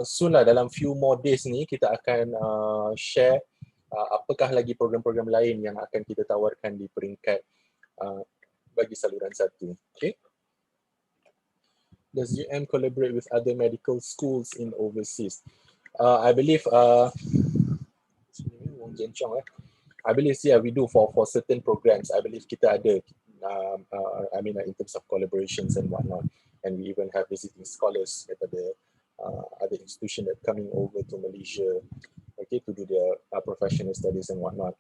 soon lah, dalam few more days ni kita akan share apakah lagi program-program lain yang akan kita tawarkan di peringkat bagi saluran satu. Okay. Does UM collaborate with other medical schools in overseas? I believe I believe we do for certain programs. I believe kita ada I mean in terms of collaborations and whatnot, and we even have visiting scholars daripada other institution that coming over to Malaysia, okay, to do their professional studies and whatnot.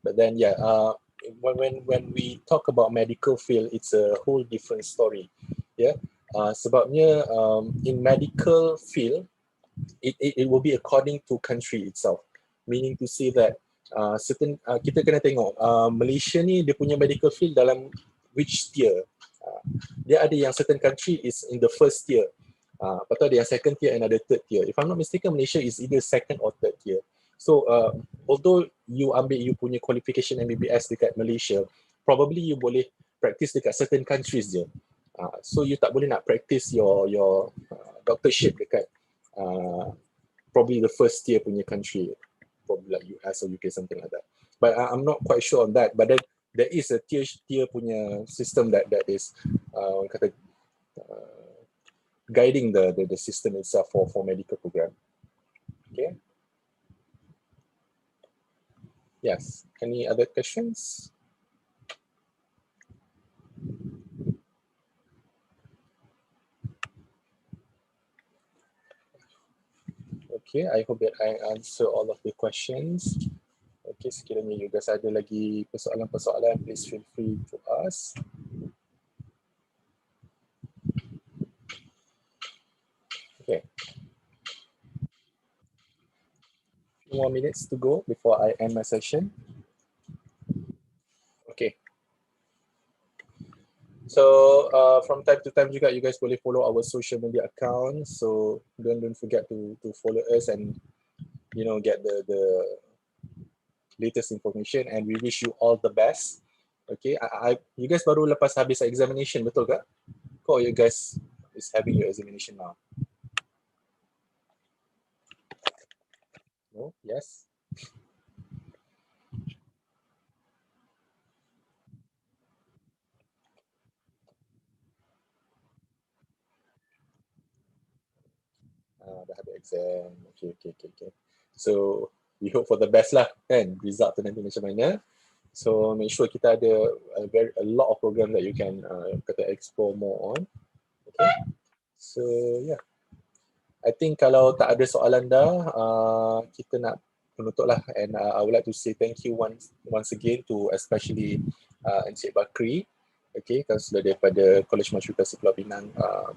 But then when we talk about medical field, it's a whole different story. Yeah. Sebabnya in medical field, it will be according to country itself. Meaning to say that certain kita kena tengok Malaysia ni dia punya medical field dalam which tier. Dia ada yang certain country is in the first tier. Lepas tu ada yang second tier and ada third tier. If I'm not mistaken, Malaysia is either second or third tier. So although you ambil you punya qualification MBBS dekat Malaysia, probably you boleh practice dekat certain countries je. So you tak boleh nak practice your doctorship dekat probably the first tier punya country, probably like US or UK, something like that. But I'm not quite sure on that. But then there is a tier punya system that is guiding the system itself for medical program. Okay. Yes. Any other questions? Okay, I hope that I answer all of the questions. Okay, sekiranya you guys ada lagi persoalan-persoalan, please feel free to ask. Okay. Few more minutes to go before I end my session. Okay. So from time to time juga you guys boleh follow our social media accounts. So don't forget to follow us and get the latest information, and we wish you all the best. Okay, you guys baru lepas habis examination, betul ke? Or you guys is having your examination now? No? Yes? Dah habis exam. Okay. So we hope for the best lah, kan? Result tu nanti macam mana. So make sure kita ada a lot of program that you can explore more on. Okay. So yeah. I think kalau tak ada soalan dah, kita nak menutup lah. And I would like to say thank you once again to especially Encik Bakri, okay, kalau sudah daripada Kolej Matrikulasi Pulau Pinang,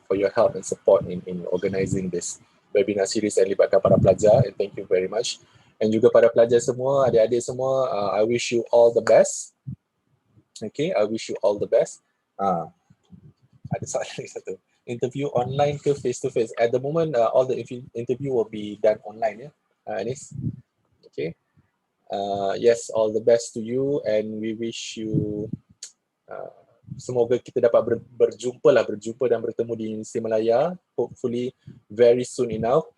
for your help and support in organizing this webinar series yang libatkan para pelajar, and thank you very much. And juga para pelajar semua, adik-adik semua, I wish you all the best. Okay, I wish you all the best. Ada soalan lagi satu. Interview online ke face to face? At the moment, all the interview will be done online, Anis. Okay. Yes, all the best to you, and we wish you semoga kita dapat berjumpa dan bertemu di Universiti Malaya, hopefully very soon enough.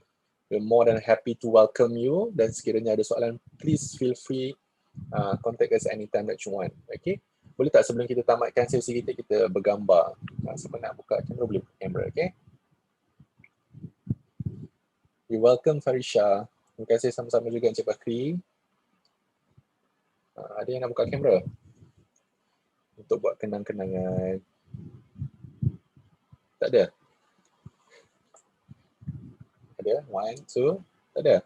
We're more than happy to welcome you, dan sekiranya ada soalan, please feel free contact us anytime that you want. Okay, boleh tak sebelum kita tamatkan sesi kita bergambar? Siapa nak buka kamera boleh buka kamera. Okay, you welcome Farisha. Terima kasih sama-sama juga Encik Bakri. Ada yang nak buka kamera untuk buat kenang-kenangan? Tak ada? Ada? 1, 2, tak ada?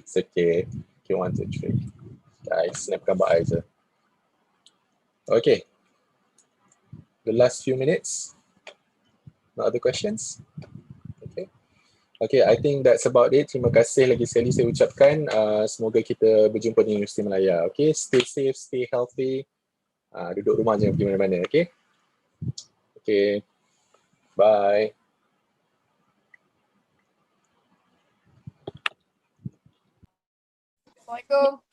It's okay. Okay, 1, 2, 3. Guys, snap gambar I je. Okay. The last few minutes. No other questions? Okay. Okay, I think that's about it. Terima kasih lagi sekali saya ucapkan. Semoga kita berjumpa di Universiti Malaya. Okay, stay safe, stay healthy. Duduk rumah jangan pergi mana-mana, okay? Okay, bye. Assalamualaikum.